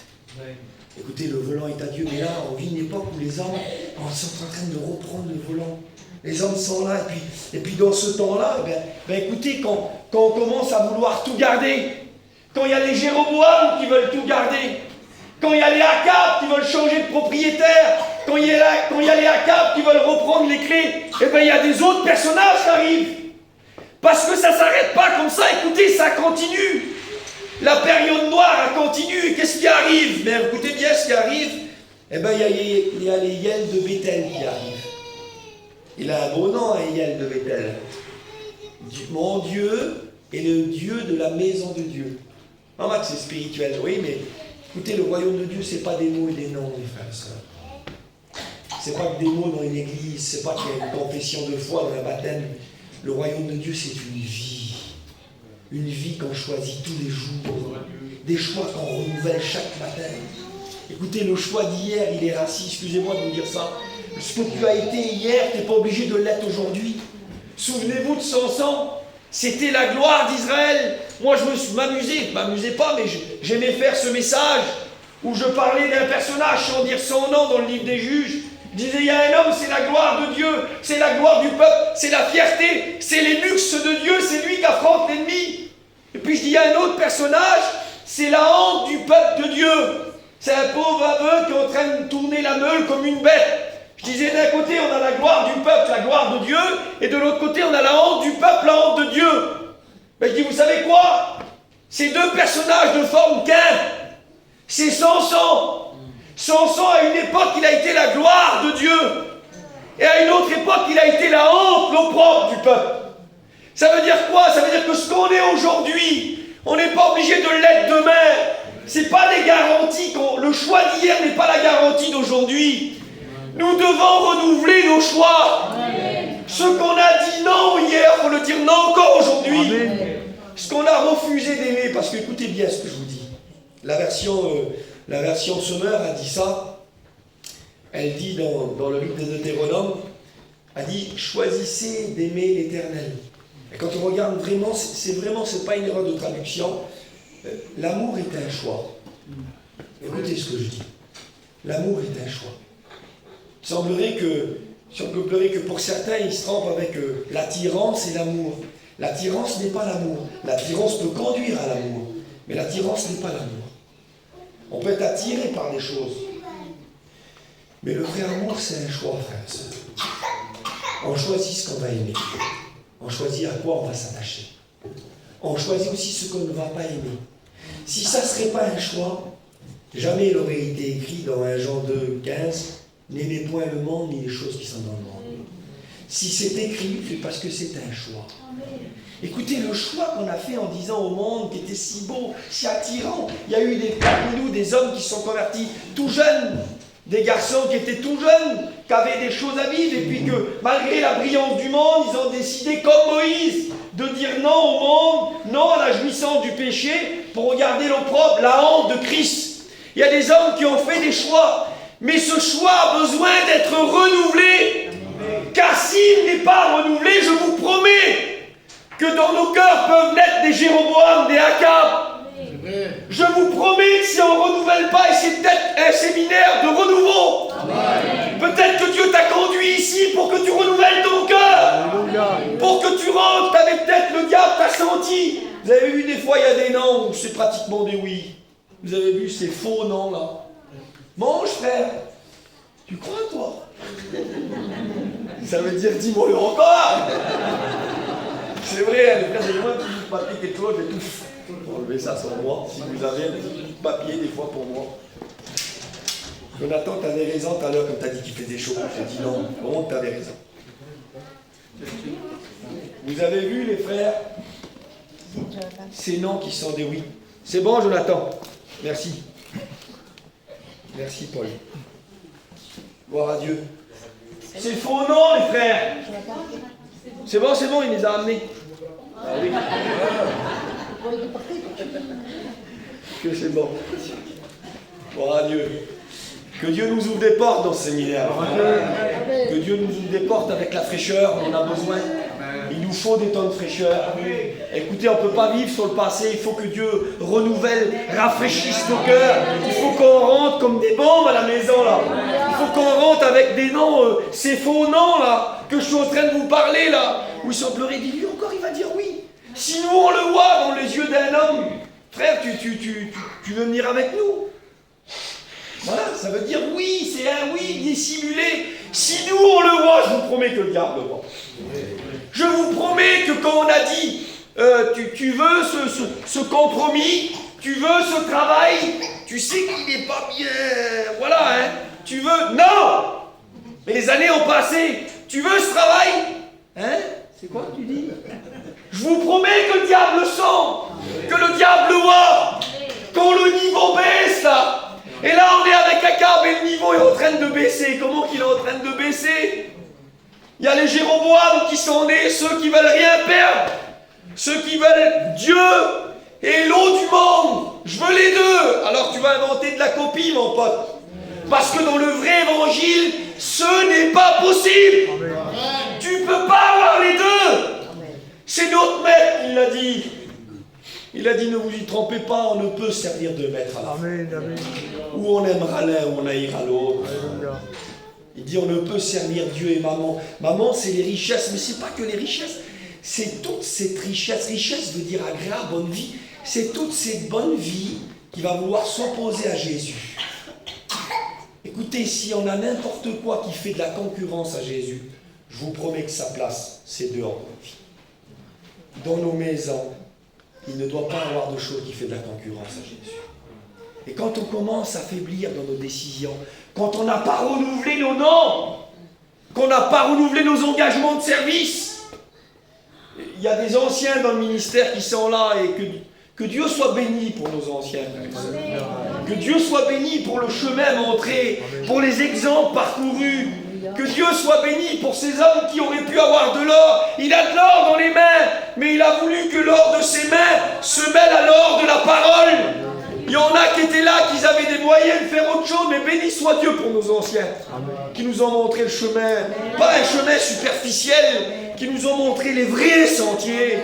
Écoutez, le volant est à Dieu, mais là, on vit une époque où les hommes sont en train de reprendre le volant. Les hommes sont là, et puis dans ce temps-là, écoutez, quand on commence à vouloir tout garder, quand il y a les Jéroboam qui veulent tout garder, quand il y a les Akab qui veulent changer de propriétaire, quand il y a les Akab qui veulent reprendre les clés, il y a des autres personnages qui arrivent. Parce que ça ne s'arrête pas comme ça, écoutez, ça continue. La période noire, elle continue. Qu'est-ce qui arrive? Mais écoutez bien ce qui arrive. Il y a les Yel de Bethel qui arrivent. Il a un beau nom, Yel de Bethel. Mon Dieu est le Dieu de la maison de Dieu. Non, que c'est spirituel, oui, mais écoutez, le royaume de Dieu, ce n'est pas des mots et des noms, mes frères et sœurs. Ce n'est pas que des mots dans une église, ce n'est pas qu'il y a une confession de foi dans un baptême. Le royaume de Dieu, c'est une vie. Une vie qu'on choisit tous les jours. Des choix qu'on renouvelle chaque matin. Écoutez, le choix d'hier, il est raciste. Excusez-moi de vous dire ça. Ce que tu as été hier, tu n'es pas obligé de l'être aujourd'hui. Souvenez-vous de Samson. C'était la gloire d'Israël. Moi, je m'amusais pas, mais j'aimais faire ce message où je parlais d'un personnage sans dire son nom dans le livre des Juges. Je disais, il y a un homme, c'est la gloire de Dieu, c'est la gloire du peuple, c'est la fierté, c'est les luxes de Dieu, c'est lui qui affronte l'ennemi. Et puis je dis, il y a un autre personnage, c'est la honte du peuple de Dieu. C'est un pauvre aveugle qui est en train de tourner la meule comme une bête. Je disais, d'un côté, on a la gloire du peuple, la gloire de Dieu, et de l'autre côté, on a la honte du peuple, la honte de Dieu. Mais je dis, vous savez quoi? Ces deux personnages ne forment qu'un. C'est Samson. Samson, à une époque, il a été la gloire de Dieu. Et à une autre époque, il a été la honte, l'opprobre du peuple. Ça veut dire quoi? Ça veut dire que ce qu'on est aujourd'hui, on n'est pas obligé de l'être demain. C'est pas des garanties. Le choix d'hier n'est pas la garantie d'aujourd'hui. Nous devons renouveler nos choix. Ce qu'on a dit non hier, il faut le dire non encore aujourd'hui. Ce qu'on a refusé d'aimer, parce que écoutez bien ce que je vous dis. La version Sommer a dit ça. Elle dit dans le livre de Deutéronome, elle dit choisissez d'aimer l'Éternel. Et quand on regarde vraiment, c'est pas une erreur de traduction. L'amour est un choix. Écoutez ce que je dis. L'amour est un choix. Il semblerait que pour certains, ils se trompent avec l'attirance et l'amour. L'attirance n'est pas l'amour. L'attirance peut conduire à l'amour. Mais l'attirance n'est pas l'amour. On peut être attiré par des choses. Mais le vrai amour, c'est un choix, frère et sœur. On choisit ce qu'on va aimer. On choisit à quoi on va s'attacher. On choisit aussi ce qu'on ne va pas aimer. Si ça ne serait pas un choix, jamais il aurait été écrit dans 1 Jean 2, 15, n'aimez point le monde ni les choses qui sont dans le monde. Si c'est écrit, c'est parce que c'est un choix. Écoutez, le choix qu'on a fait en disant au monde qui était si beau, si attirant, il y a eu parmi nous des hommes qui se sont convertis tout jeunes, des garçons qui étaient tout jeunes, qui avaient des choses à vivre, et puis que malgré la brillance du monde, ils ont décidé, comme Moïse, de dire non au monde, non à la jouissance du péché, pour regarder l'opprobre, la honte de Christ. Il y a des hommes qui ont fait des choix, mais ce choix a besoin d'être renouvelé. Car s'il n'est pas renouvelé, je vous promets que dans nos cœurs peuvent naître des Jéroboam, des Akab. Je vous promets que si on ne renouvelle pas, et c'est peut-être un séminaire de renouveau, peut-être que Dieu t'a conduit ici pour que tu renouvelles ton cœur, pour que tu rentres avec peut-être le diable t'a senti. Vous avez vu des fois, il y a des noms où c'est pratiquement des oui. Vous avez vu ces faux noms là. Mange frère, tu crois toi? Ça veut dire dis-moi-le encore. C'est vrai, les frères et moi, petit bout de papier, quelque chose, j'ai tout enlever ça sur moi. Si vous avez un petit bout de papier, des fois pour moi. Jonathan, tu avais raison tout à l'heure, quand tu as dit qu'il faisait chaud. J'ai dit non, bon, tu avais raison. Vous avez vu, les frères, ces noms qui sont des oui. C'est bon, Jonathan. Merci. Merci, Paul. Gloire à Dieu. C'est faux nom, les frères. C'est bon, il les a amenés. Ah oui. Que c'est bon. Gloire à Dieu. Que Dieu nous ouvre des portes dans ce séminaire. Que Dieu nous ouvre des portes avec la fraîcheur dont on a besoin. Il nous faut des temps de fraîcheur. Écoutez, on ne peut pas vivre sur le passé. Il faut que Dieu renouvelle, rafraîchisse nos cœurs. Il faut qu'on rentre comme des bombes à la maison là. Il faut qu'on rentre avec des noms, ces faux noms là, que je suis en train de vous parler là. Où ils sont pleurés, dis-lui encore, il va dire oui. Si nous on le voit dans les yeux d'un homme, frère, tu veux venir avec nous? Voilà, ça veut dire oui, c'est un oui dissimulé. Si nous on le voit, je vous promets que le diable le voit. Je vous promets que quand on a dit tu veux ce compromis, tu veux ce travail, tu sais qu'il n'est pas bien. Voilà, hein. Tu veux. Non! Mais les années ont passé. Tu veux ce travail? Hein? C'est quoi que tu dis? Je vous promets que le diable le sent, que le diable le voit, quand le niveau baisse là. Et là on est avec Akab et le niveau est en train de baisser. Comment qu'il est en train de baisser? Il y a les Jéroboam qui sont nés, ceux qui veulent rien perdre, ceux qui veulent Dieu et l'eau du monde. Je veux les deux. Alors tu vas inventer de la copie, mon pote. Parce que dans le vrai évangile, ce n'est pas possible. Tu ne peux pas avoir les deux. C'est notre maître qui l'a dit. Il a dit, ne vous y trompez pas, on ne peut servir de maître à la fois. Ou on aimera l'un, ou on haïra l'autre. Il dit, on ne peut servir Dieu et maman. Maman, c'est les richesses, mais ce n'est pas que les richesses. C'est toute cette richesse. Richesse veut dire agréable, bonne vie. C'est toute cette bonne vie qui va vouloir s'opposer à Jésus. Écoutez, si on a n'importe quoi qui fait de la concurrence à Jésus, je vous promets que sa place, c'est dehors de notre vie. Dans nos maisons, il ne doit pas avoir de chose qui fait de la concurrence à Jésus. Et quand on commence à faiblir dans nos décisions, quand on n'a pas renouvelé nos noms, qu'on n'a pas renouvelé nos engagements de service, il y a des anciens dans le ministère qui sont là et Que Dieu soit béni pour nos anciens. Que Dieu soit béni pour le chemin montré, pour les exemples parcourus. Que Dieu soit béni pour ces hommes qui auraient pu avoir de l'or. Il a de l'or dans les mains, mais il a voulu que l'or de ses mains se mêle à l'or de la parole. Il y en a qui étaient là, qui avaient des moyens de faire autre chose, mais béni soit Dieu pour nos anciens, qui nous ont montré le chemin, pas un chemin superficiel, qui nous ont montré les vrais sentiers.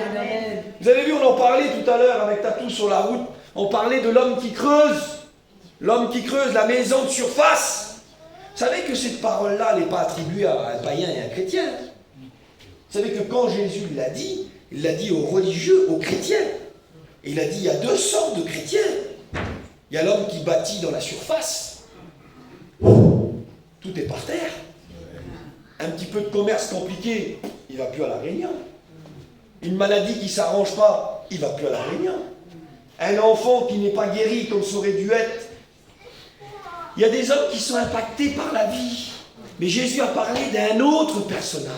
Vous avez vu, on en parlait tout à l'heure avec Tatou sur la route, on parlait de l'homme qui creuse, la maison de surface. Vous savez que cette parole-là, elle n'est pas attribuée à un païen et un chrétien. Vous savez que quand Jésus il l'a dit aux religieux, aux chrétiens. Et il a dit, il y a deux sortes de chrétiens. Il y a l'homme qui bâtit dans la surface. Tout est par terre. Un petit peu de commerce compliqué, il ne va plus à la Réunion. Une maladie qui ne s'arrange pas, il ne va plus à la Réunion. Un enfant qui n'est pas guéri comme ça aurait dû être. Il y a des hommes qui sont impactés par la vie. Mais Jésus a parlé d'un autre personnage.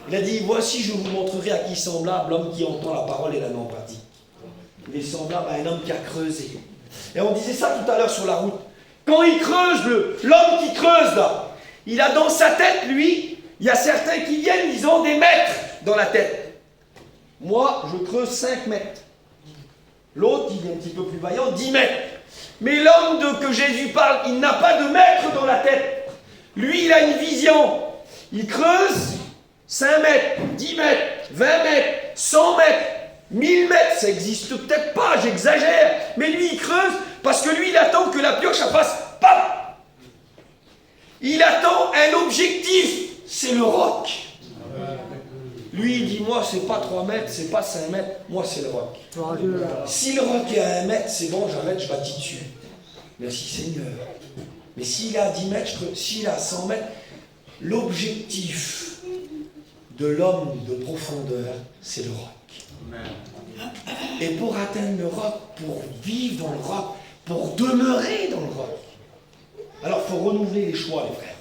Il a dit, voici, je vous montrerai à qui semblable l'homme qui entend la parole et la met en pratique. Il est semblable à un homme qui a creusé. Et on disait ça tout à l'heure sur la route. Quand il creuse, l'homme qui creuse là, il a dans sa tête, lui, il y a certains qui viennent, ils ont des mètres dans la tête. Moi, je creuse 5 mètres. L'autre, il est un petit peu plus vaillant, 10 mètres. Mais l'homme que Jésus parle, il n'a pas de mètres dans la tête. Lui, il a une vision. Il creuse 5 mètres, 10 mètres, 20 mètres, 100 mètres, 1000 mètres. Ça n'existe peut-être pas, j'exagère. Mais lui, il creuse parce que lui, il attend que la pioche fasse paf. Il attend un objectif, c'est le roc. Lui, il dit, moi, c'est pas 3 mètres, c'est pas 5 mètres, moi, c'est le roc. Si le roc est à 1 mètre, c'est bon, j'arrête, je bâtis dessus. Merci Seigneur. Mais s'il est à 10 mètres, s'il est à 100 mètres, l'objectif de l'homme de profondeur, c'est le roc. Et pour atteindre le roc, pour vivre dans le roc, pour demeurer dans le roc, alors il faut renouveler les choix, les frères.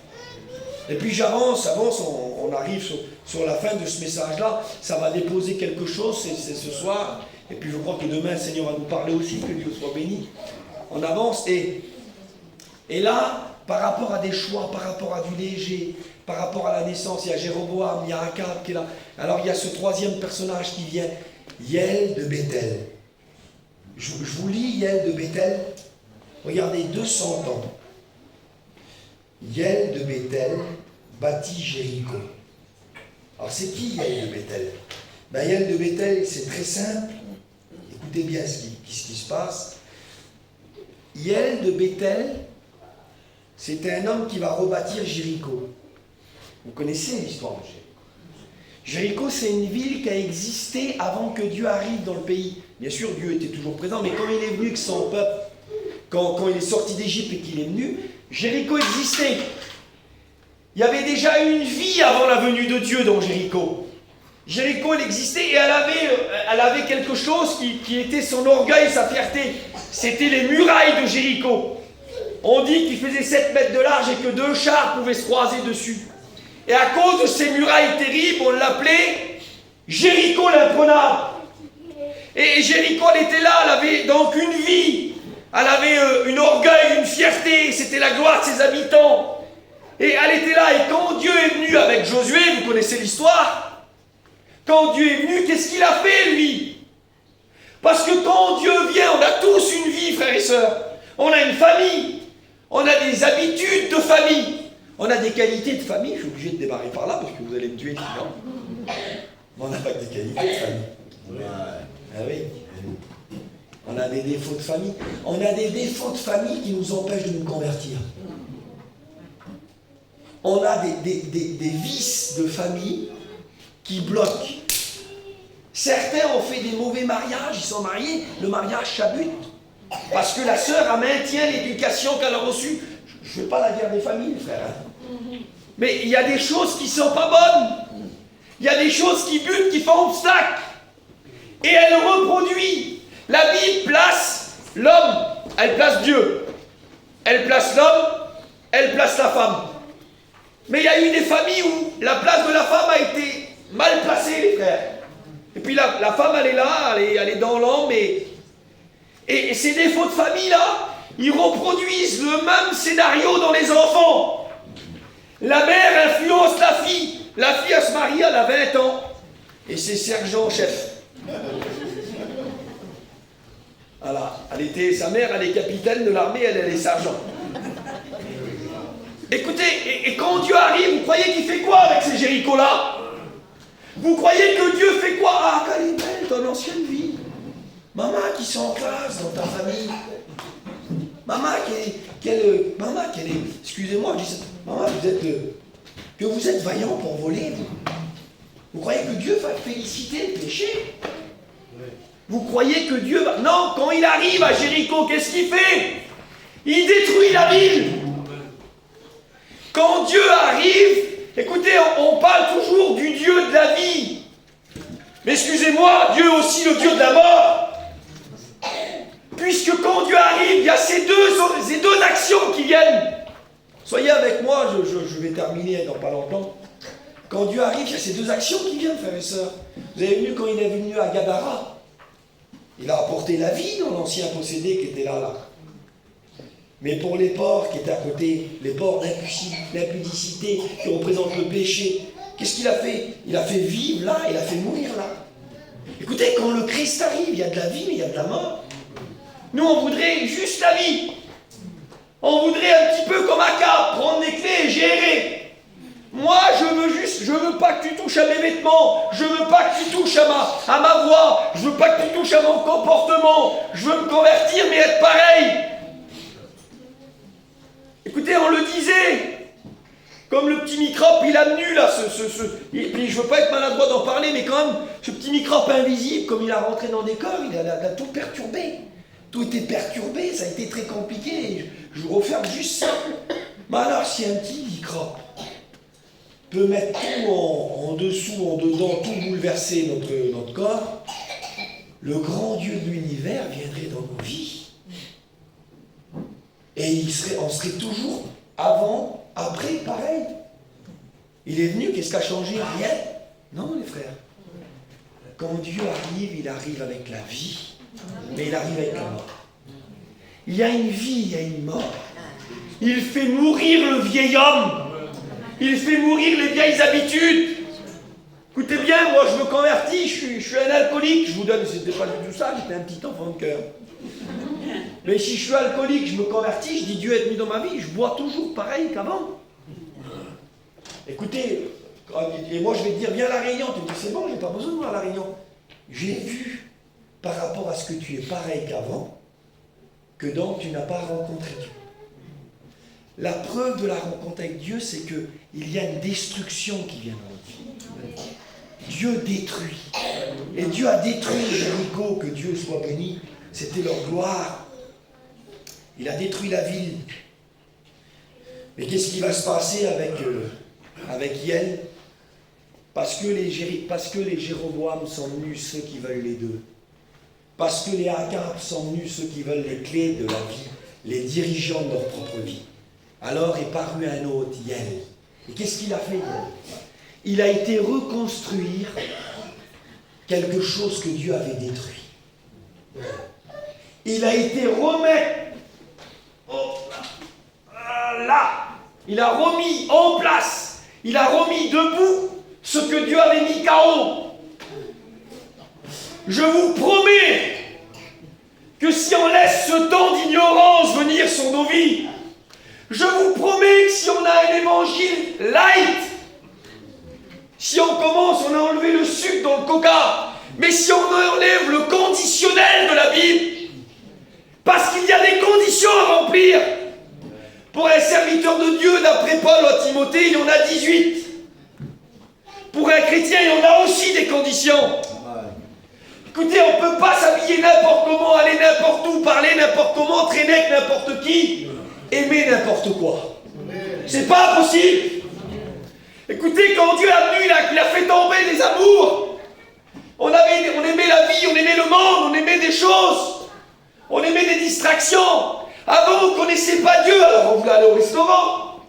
Et puis j'avance, on arrive sur la fin de ce message-là. Ça va déposer quelque chose, c'est ce soir. Et puis je crois que demain, le Seigneur va nous parler aussi, que Dieu soit béni. On avance et là, par rapport à des choix, par rapport à du léger, par rapport à la naissance, il y a Jéroboam, il y a Akab qui est là. Alors il y a ce troisième personnage qui vient, Hiel de Béthel. Je vous lis Hiel de Béthel. Regardez, 200 ans. Hiel de Béthel bâtit Jéricho. Alors c'est qui Hiel de Béthel? Hiel de Béthel, c'est très simple. Écoutez bien ce qui se passe. Hiel de Béthel, c'était un homme qui va rebâtir Jéricho. Vous connaissez l'histoire de Jéricho. Jéricho, c'est une ville qui a existé avant que Dieu arrive dans le pays. Bien sûr, Dieu était toujours présent, mais quand il est venu avec son peuple, quand il est sorti d'Égypte et qu'il est venu, Jéricho existait. Il y avait déjà une vie avant la venue de Dieu dans Jéricho. Jéricho, elle existait et elle avait quelque chose qui était son orgueil, sa fierté. C'était les murailles de Jéricho. On dit qu'il faisait 7 mètres de large et que 2 chars pouvaient se croiser dessus. Et à cause de ces murailles terribles, on l'appelait Jéricho l'imprenable. Et Jéricho, elle était là, elle avait donc une vie. Elle avait une orgueil, une fierté, c'était la gloire de ses habitants. Et elle était là, et quand Dieu est venu avec Josué, vous connaissez l'histoire, quand Dieu est venu, qu'est-ce qu'il a fait, lui? Parce que quand Dieu vient, on a tous une vie, frères et sœurs. On a une famille, on a des habitudes de famille, on a des qualités de famille. Je suis obligé de démarrer par là, parce que vous allez me tuer sinon. Mais on n'a pas que des qualités de famille. Ah oui. On a des défauts de famille. On a des défauts de famille qui nous empêchent de nous convertir. On a des vices de famille qui bloquent. Certains ont fait des mauvais mariages, ils sont mariés, le mariage chabute. Parce que la sœur maintient l'éducation qu'elle a reçue. Je ne fais pas la guerre des familles, frère. Mais il y a des choses qui ne sont pas bonnes. Il y a des choses qui butent, qui font obstacle. Et elle reproduit. La Bible place l'homme, elle place Dieu. Elle place l'homme, elle place la femme. Mais il y a eu des familles où la place de la femme a été mal placée, les frères. Et puis la femme, elle est là, elle est dans l'homme, et Et ces défauts de famille-là, ils reproduisent le même scénario dans les enfants. La mère influence la fille. La fille, elle se marie, elle a 20 ans. Et c'est sergent-chef. Voilà. Sa mère, elle est capitaine de l'armée, elle est sergent. Écoutez, et quand Dieu arrive, vous croyez qu'il fait quoi avec ces Jérichos-là? Vous croyez que Dieu fait quoi? Ah, qu'elle est belle, ton ancienne vie. Maman qui sont en classe dans ta famille. Maman qui est, excusez-moi, je dis ça. Maman, que vous êtes vaillant pour voler, vous. Vous croyez que Dieu va féliciter le péché? Vous croyez que Dieu va... Non, quand il arrive à Jéricho, qu'est-ce qu'il fait? Il détruit la ville. Quand Dieu arrive, écoutez, on parle toujours du Dieu de la vie. Mais excusez-moi, Dieu est aussi le Dieu de la mort. Puisque quand Dieu arrive, il y a ces deux actions qui viennent. Soyez avec moi, je vais terminer dans pas longtemps. Quand Dieu arrive, il y a ces deux actions qui viennent, frères et sœurs. Vous avez vu quand il est venu à Gadara, il a apporté la vie dans l'ancien possédé qui était là. Mais pour les porcs qui étaient à côté, les porcs d'impudicité qui représentent le péché, qu'est-ce qu'il a fait? Il a fait vivre là, il a fait mourir là. Écoutez, quand le Christ arrive, il y a de la vie, mais il y a de la mort. Nous, on voudrait juste la vie. On voudrait un petit peu comme Akab, prendre les clés et gérer. Moi, je veux pas que tu touches à mes vêtements, je veux pas que tu touches à ma voix, je veux pas que tu touches à mon comportement, je veux me convertir mais être pareil. Écoutez, on le disait, comme le petit microbe, il a venu là, et puis je veux pas être maladroit d'en parler, mais quand même, ce petit microbe invisible, comme il a rentré dans des corps, il a tout perturbé. Tout était perturbé, ça a été très compliqué. Je vous referme juste ça. Mais alors, si un petit microbe peut mettre tout en dessous, en dedans, tout bouleverser notre corps, le grand Dieu de l'univers viendrait dans nos vies. Et on serait toujours avant, après, pareil. Il est venu, qu'est-ce qui a changé? Rien. Non, les frères. Quand Dieu arrive, il arrive avec la vie, mais il arrive avec la mort. Il y a une vie, il y a une mort. Il fait mourir le vieil homme. Il fait mourir les vieilles habitudes. Écoutez bien, moi je me convertis, je suis un alcoolique. Je vous donne, c'était pas du tout ça, j'étais un petit enfant de cœur. Mais si je suis alcoolique, je me convertis, je dis Dieu est venu dans ma vie, je bois toujours pareil qu'avant. Écoutez, et moi je vais te dire, viens à la Réunion. Tu me dis, c'est bon, j'ai pas besoin de voir la Réunion. J'ai vu, par rapport à ce que tu es pareil qu'avant, que donc tu n'as pas rencontré Dieu. La preuve de la rencontre avec Dieu, c'est qu'il y a une destruction qui vient dans notre vie. Dieu détruit. Et Dieu a détruit Jéricho, que Dieu soit béni. C'était leur gloire. Il a détruit la ville. Mais qu'est-ce qui va se passer avec Yel? Parce que les Jéroboam sont venus, ceux qui veulent les deux. Parce que les Akab sont venus, ceux qui veulent les clés de la vie, les dirigeants de leur propre vie. Alors est paru un autre, Yel. Et qu'est-ce qu'il a fait, Yel? Il a été reconstruire quelque chose que Dieu avait détruit. Il a été remettre là. Il a remis en place. Il a remis debout ce que Dieu avait mis KO. Je vous promets que si on laisse ce temps d'ignorance venir sur nos vies, je vous promets que si on a un évangile light, si on commence, on a enlevé le sucre dans le coca, mais si on enlève le conditionnel de la Bible, parce qu'il y a des conditions à remplir, pour un serviteur de Dieu, d'après Paul à Timothée, il y en a 18. Pour un chrétien, il y en a aussi des conditions. Écoutez, on ne peut pas s'habiller n'importe comment, aller n'importe où, parler n'importe comment, traîner avec n'importe qui, aimer n'importe quoi. C'est pas possible. Écoutez, quand Dieu est venu, il a fait tomber les amours. On aimait la vie, on aimait le monde, on aimait des choses. On aimait des distractions. Avant, on ne connaissait pas Dieu, alors on voulait aller au restaurant.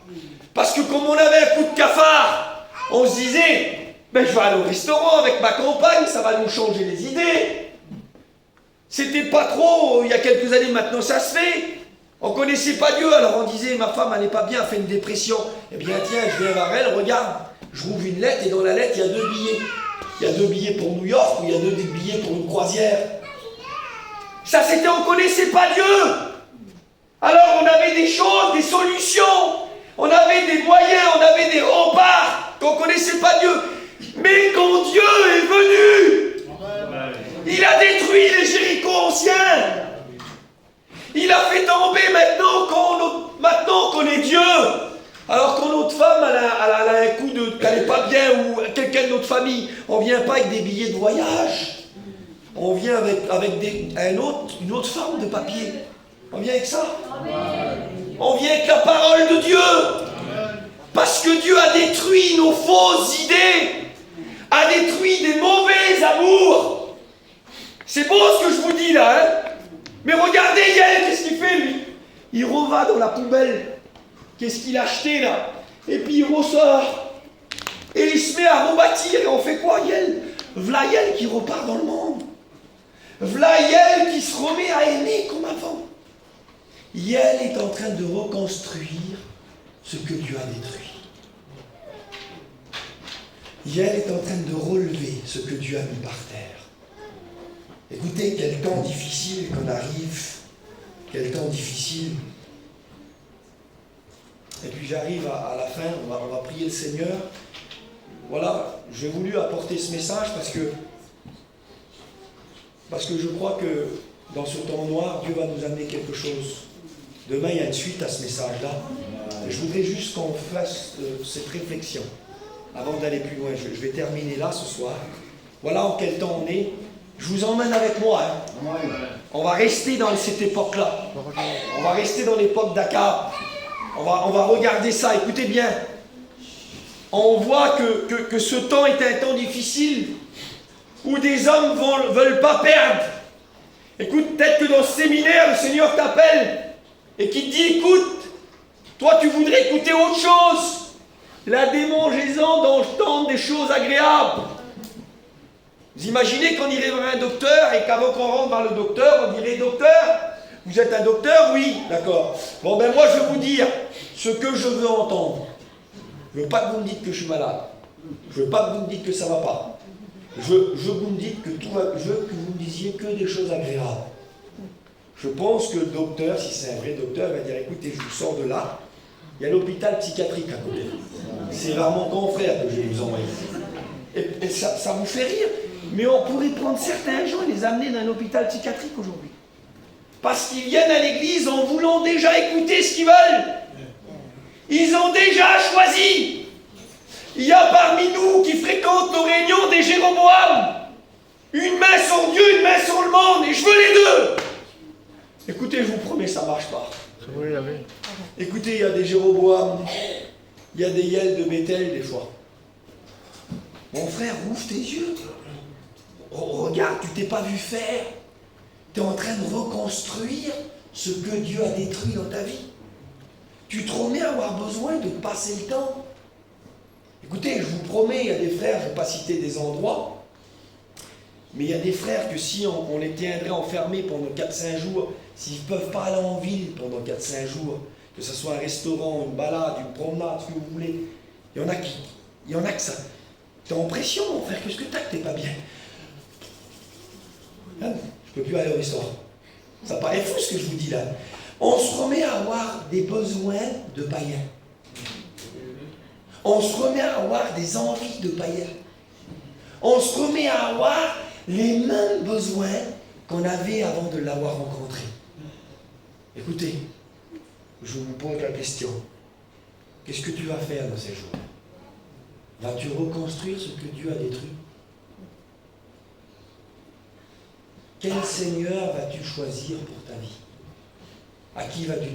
Parce que comme on avait un coup de cafard, on se disait, je vais aller au restaurant avec ma compagne, ça va nous changer les idées. C'était pas trop, il y a quelques années maintenant, ça se fait. On connaissait pas Dieu, alors on disait, ma femme, elle n'est pas bien, elle fait une dépression. Eh bien, tiens, je viens voir elle, regarde, je rouvre une lettre, et dans la lettre, il y a 2 billets. Il y a 2 billets pour New York, ou il y a 2 billets pour une croisière. Ça, c'était, on connaissait pas Dieu. Alors, on avait des choses, des solutions. On avait des moyens, on avait des remparts, qu'on connaissait pas Dieu. Mais quand Dieu est venu, il a détruit les Jérichos anciens. Il a fait tomber maintenant qu'on est Dieu. Alors quand notre femme elle a un coup qu'elle n'est pas bien ou quelqu'un de notre famille, on ne vient pas avec des billets de voyage. On vient avec une autre forme de papier. On vient avec ça. On vient avec la parole de Dieu. Parce que Dieu a détruit nos fausses idées, a détruit des mauvais amours. C'est beau ce que je vous dis là, hein? Mais regardez Yael, qu'est-ce qu'il fait lui? Il reva dans la poubelle. Qu'est-ce qu'il a acheté là? Et puis il ressort. Et il se met à rebâtir. Et on fait quoi Yael? V'là Yael qui repart dans le monde. V'là Yael qui se remet à aimer comme avant. Yael est en train de reconstruire ce que Dieu a détruit. Yael est en train de relever ce que Dieu a mis par terre. Écoutez, quel temps difficile qu'on arrive, quel temps difficile. Et puis j'arrive à la fin, on va prier le Seigneur. Voilà, j'ai voulu apporter ce message parce que je crois que dans ce temps noir, Dieu va nous amener quelque chose. Demain, il y a une suite à ce message-là. Je voudrais juste qu'on fasse cette réflexion avant d'aller plus loin. Je vais terminer là ce soir. Voilà en quel temps on est. Je vous emmène avec moi. Hein. On va rester dans cette époque-là. On va rester dans l'époque d'Akab. On va regarder ça. Écoutez bien. On voit que ce temps est un temps difficile où des hommes ne veulent pas perdre. Écoute, peut-être que dans ce séminaire, le Seigneur t'appelle et qu'il te dit, écoute, toi tu voudrais écouter autre chose. La démangeaison d'entendre des choses agréables. Vous imaginez qu'on irait voir un docteur et qu'avant qu'on rentre par le docteur, on dirait, docteur, vous êtes un docteur? Oui, d'accord. Bon ben moi je vais vous dire ce que je veux entendre. Je ne veux pas que vous me dites que je suis malade. Je ne veux pas que vous me dites que ça ne va pas. Je veux que vous me dites que tout va, je veux que vous me disiez que des choses agréables. Je pense que le docteur, si c'est un vrai docteur, va dire, écoutez, je vous sors de là. Il y a l'hôpital psychiatrique à côté. C'est vers mon confrère que je vais vous envoyer. Et ça vous fait rire. Mais on pourrait prendre certains gens et les amener dans un hôpital psychiatrique aujourd'hui. Parce qu'ils viennent à l'église en voulant déjà écouter ce qu'ils veulent. Ils ont déjà choisi. Il y a parmi nous qui fréquentent nos réunions des Jéroboam. Une main sur Dieu, une main sur le monde. Et je veux les deux. Écoutez, je vous promets, ça ne marche pas. Écoutez, il y a des Jéroboam. Il y a des Yael de Bethel des fois. Mon frère, ouvre tes yeux. Regarde, tu t'es pas vu faire. Tu es en train de reconstruire ce que Dieu a détruit dans ta vie. Tu te remets à avoir besoin de passer le temps. Écoutez, je vous promets, il y a des frères, je ne vais pas citer des endroits, mais il y a des frères que si on les tiendrait enfermés pendant 4-5 jours, s'ils ne peuvent pas aller en ville pendant 4-5 jours, que ce soit un restaurant, une balade, une promenade, ce que vous voulez, il y en a que ça. T'es en pression, mon frère, qu'est-ce que t'as que t'es pas bien? Hein, je ne peux plus aller au restaurant. Ça paraît fou ce que je vous dis là. On se remet à avoir des besoins de païens. On se remet à avoir des envies de païens. On se remet à avoir les mêmes besoins qu'on avait avant de l'avoir rencontré. Écoutez, je vous pose la question. Qu'est-ce que tu vas faire dans ces jours? Vas-tu reconstruire ce que Dieu a détruit? Quel Seigneur vas-tu choisir pour ta vie? À qui vas-tu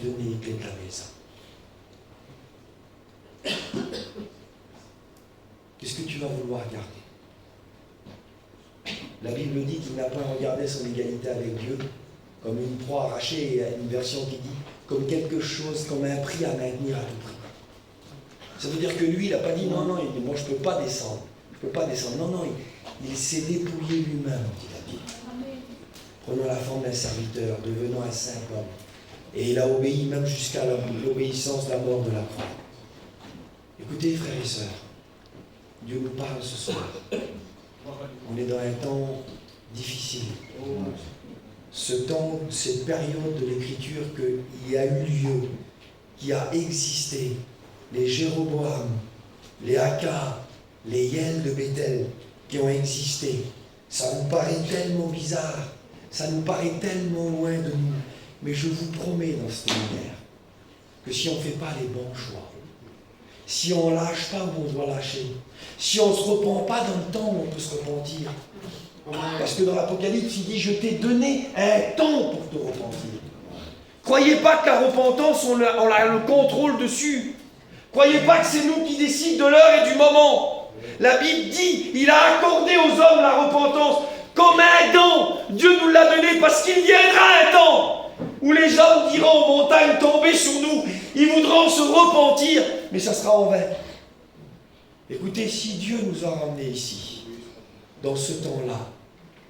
donner les clés de la maison? Qu'est-ce que tu vas vouloir garder? La Bible dit qu'il n'a pas regardé son égalité avec Dieu comme une proie arrachée, et il y a une version qui dit comme quelque chose, comme un prix à maintenir à tout prix. Ça veut dire que lui, il n'a pas dit non, il dit moi je ne peux pas descendre. Je ne peux pas descendre. Non, il s'est dépouillé lui-même, dit la Bible. prenant la forme d'un serviteur, devenant un simple homme. Et il a obéi même jusqu'à l'obéissance de la mort de la croix. Écoutez, frères et sœurs, Dieu nous parle ce soir. On est dans un temps difficile. Ce temps, cette période de l'écriture qui a eu lieu, qui a existé, les Jéroboam, les Aka, les Yel de Bethel, qui ont existé, ça nous paraît tellement bizarre, ça nous paraît tellement loin de nous. Mais je vous promets dans ce séminaire que si on ne fait pas les bons choix, si on ne lâche pas où on doit lâcher, si on ne se repent pas dans le temps où on peut se repentir, parce que dans l'Apocalypse, il dit « Je t'ai donné un temps pour te repentir ». Croyez pas que la repentance, on a le contrôle dessus. Croyez pas que c'est nous qui décident de l'heure et du moment. La Bible dit, il a accordé aux hommes la repentance comme un don. Dieu nous l'a donné parce qu'il viendra un temps où les gens diront aux montagnes tombez sur nous. Ils voudront se repentir, mais ça sera en vain. Écoutez, si Dieu nous a ramenés ici, dans ce temps-là,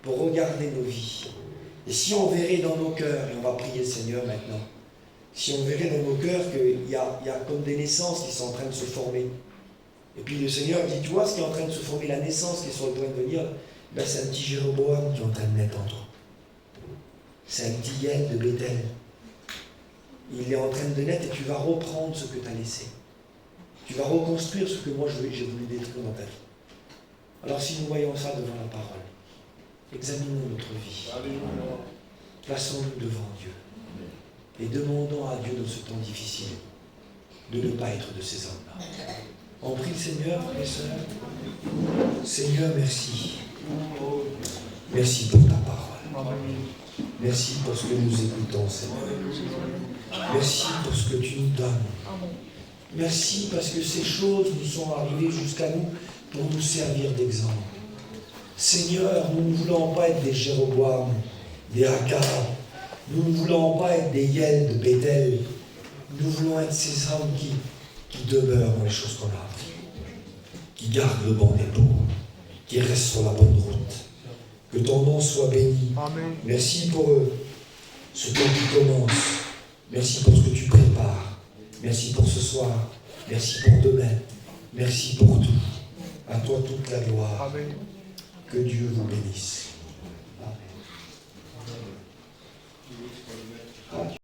pour regarder nos vies, et si on verrait dans nos cœurs, et on va prier le Seigneur maintenant, si on verrait dans nos cœurs qu'il y a comme des naissances qui sont en train de se former, et puis le Seigneur dit, tu vois ce qui est en train de se former, la naissance qui est sur le point de venir, ben c'est un petit Jéroboam qui est en train de naître en toi. C'est un petit Yel de Bethel. Il est en train de naître et tu vas reprendre ce que tu as laissé. Tu vas reconstruire ce que moi j'ai voulu détruire dans ta vie. Alors si nous voyons ça devant la parole, examinons notre vie. Plaçons-nous devant Dieu. Et demandons à Dieu dans ce temps difficile de ne pas être de ces hommes-là. On prie le Seigneur, frères et sœurs. Seigneur, merci. Merci pour ta parole. Merci pour ce que nous écoutons, Seigneur. Merci pour ce que tu nous donnes. Merci parce que ces choses nous sont arrivées jusqu'à nous pour nous servir d'exemple. Seigneur, nous ne voulons pas être des Jéroboam, des Aka. Nous ne voulons pas être des Yel de Bethel. Nous voulons être ces hommes qui demeurent dans les choses qu'on a apprises, qui gardent le bon dépôt, qui restent sur la bonne route. Que ton nom soit béni. Amen. Merci pour ce temps qui commence. Merci pour ce que tu prépares. Merci pour ce soir. Merci pour demain. Merci pour tout. À toi toute la gloire. Amen. Que Dieu vous bénisse. Amen.